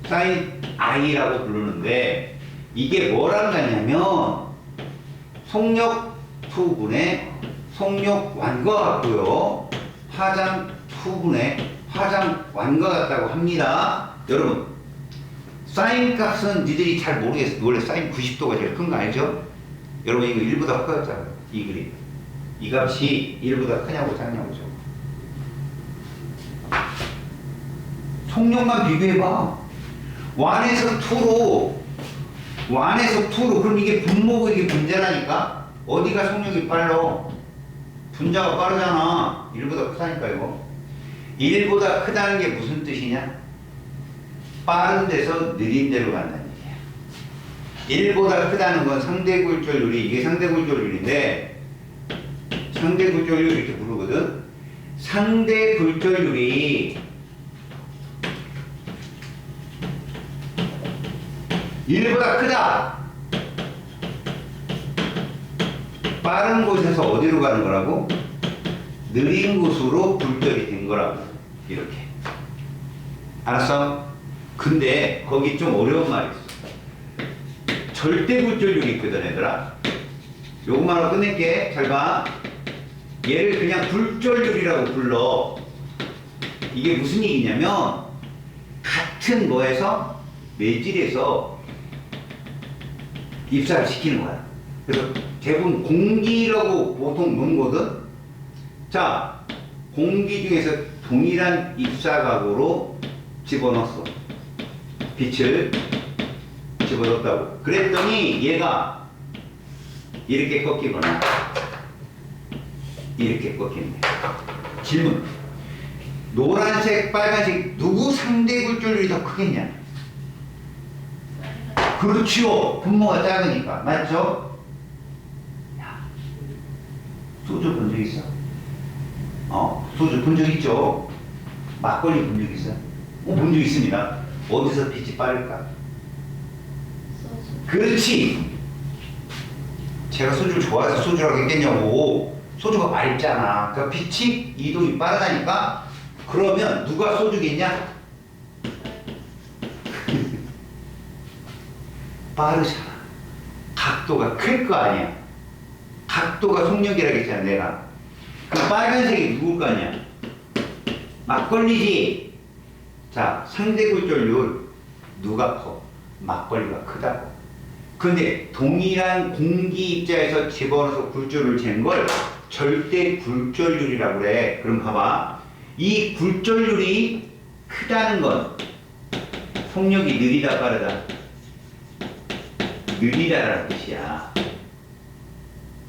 사인 I라고 부르는데 이게 뭐랑 같냐면 속력 2분의 속력 1과 같고요. 화장 2분의 화장 1과 같다고 합니다. 여러분, 사인 값은 니들이 잘 모르겠어. 원래 사인 90도가 제일 큰 거 알죠? 여러분 이거 1보다 커졌잖아요. 이 그림. 이 값이 1보다 크냐고 작냐고죠. 속력만 비교해봐. 1에서 2로 그럼 이게 분모고 이게 분자라니까? 어디가 속력이 빨라? 분자가 빠르잖아. 1보다 크다니까 이거. 1보다 크다는 게 무슨 뜻이냐? 빠른 데서 느린 데로 간다는 얘기야. 1보다 크다는 건 상대 굴절률이, 이게 상대 굴절률인데 상대 굴절률 이렇게 부르거든. 상대 굴절률이 1보다 크다. 빠른 곳에서 어디로 가는 거라고? 느린 곳으로 굴절이 된 거라고. 이렇게. 알았어? 근데 거기 좀 어려운 말이 있어. 절대 굴절률이 있거든 얘들아. 요것만 하고 끝낼게. 잘 봐. 얘를 그냥 굴절률이라고 불러. 이게 무슨 얘기냐면 같은 뭐에서 매질에서 입사를 시키는 거야. 그래서 대부분 공기라고 보통 놓거든. 자, 공기 중에서 동일한 입사각으로 집어넣었어. 빛을 집어넣었다고. 그랬더니 얘가 이렇게 꺾이거나 이렇게 꺾이는 거야. 질문. 노란색, 빨간색 누구 상대 굴절률이 더 크겠냐? 그렇지요. 분모가 작으니까. 맞죠? 야, 소주 본 적 있어? 소주 본 적 있죠? 막걸리 본 적 있어요? 본 적 있습니다. 어디서 빛이 빠를까? 그렇지. 제가 소주를 좋아해서 소주라고 했겠냐고. 소주가 맑잖아. 그러니까 빛이 이동이 빠르다니까. 그러면 누가 소주겠냐? 빠르잖아. 각도가 클 거 아니야. 각도가 속력이라고 했잖아 내가. 그럼 빨간색이 누굴 거 아니야? 막걸리지. 자, 상대 굴절률 누가 커? 막걸리가 크다고. 근데 동일한 공기 입자에서 집어넣어서 굴절을 잰 걸 절대 굴절률이라고 그래. 그럼 봐봐. 이 굴절률이 크다는 건 속력이 느리다 빠르다? 느리다라는 뜻이야.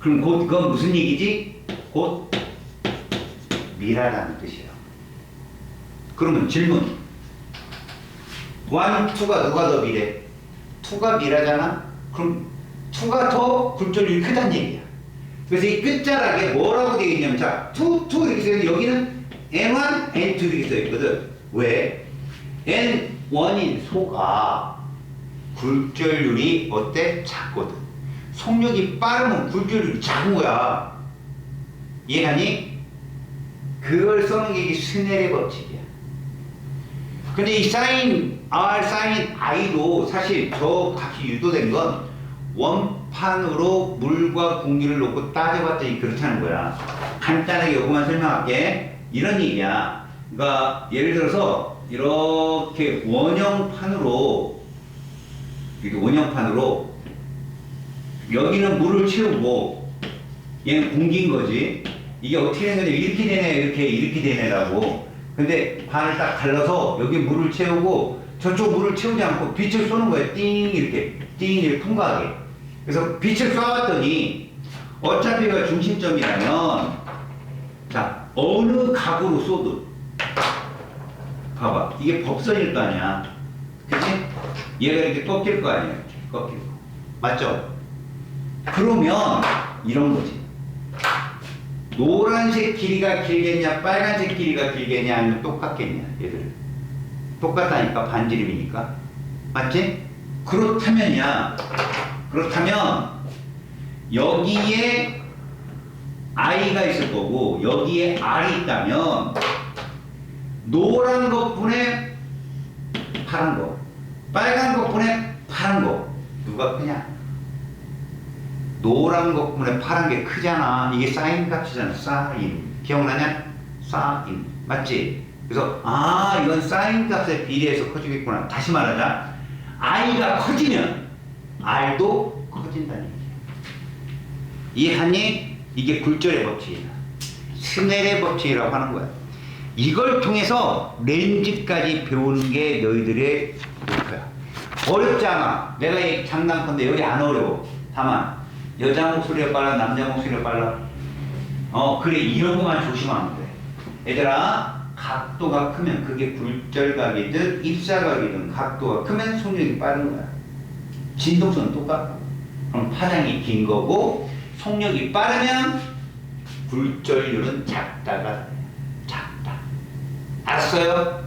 그럼 곧 그건 무슨 얘기지? 곧 미라라는 뜻이야. 그러면 질문. 1, 2가 누가 더 미래? 2가 미라잖아? 그럼 2가 더 굴절률이 크다는 얘기야. 그래서 이 끝자락에 뭐라고 되어 있냐면, 자, 2 이렇게 써있는데 여기는 N1, N2 이렇게 써있거든. 왜? N1인 소가 굴절률이 어때? 작거든. 속력이 빠르면 굴절률이 작은 거야. 이해가니? 그걸 써는 게 이게 스넬의 법칙이야. 근데 이 사인 R, 사인 I도 사실 저 값이 유도된 건 원판으로 물과 공기를 놓고 따져봤더니 그렇다는 거야. 간단하게 요것만 설명할게. 이런 얘기야. 그러니까 예를 들어서 이렇게 원형판으로 여기는 물을 채우고 얘는 공기인 거지. 이게 어떻게 된 거냐? 이렇게 되네, 이렇게 되네라고. 근데 반을 딱 갈라서 여기 물을 채우고 저쪽 물을 채우지 않고 빛을 쏘는 거예요. 띵 이렇게 통과하게. 그래서 빛을 쏴봤더니 어차피가 중심점이라면 자 어느 각으로 쏘든 봐봐 이게 법선일 거 아니야. 그치? 얘가 이렇게 꺾일 거 아니야. 이렇게 꺾일 거. 맞죠? 그러면 이런 거지. 노란색 길이가 길겠냐 빨간색 길이가 길겠냐 아니면 똑같겠냐 얘들 똑같다니까 반지름이니까 맞지? 그렇다면 여기에 I가 있을 거고 여기에 R이 있다면 노란 것분에 파란 거 빨간 것분에 파란 거 누가 크냐? 노란 것분에 파란 게 크잖아. 이게 사인 값이잖아. 사인. 기억나냐? 사인. 맞지? 그래서 이건 사인 값에 비례해서 커지겠구나. 다시 말하자. I가 커지면 R도 커진다는 얘기야. 이해하니? 이게 굴절의 법칙이야. 스넬의 법칙이라고 하는 거야. 이걸 통해서 렌즈까지 배우는 게 너희들의 목표야. 어렵지 않아. 내가 이 장난컨대 여기 안 어려워. 다만 여자 목소리가 빨라 남자 목소리가 빨라 그래 이런 것만 조심하면 돼. 얘들아 각도가 크면 그게 굴절각이든 입사각이든 각도가 크면 속력이 빠른 거야. 진동성은 똑같고 그럼 파장이 긴 거고 속력이 빠르면 굴절률은 작다. 알았어요?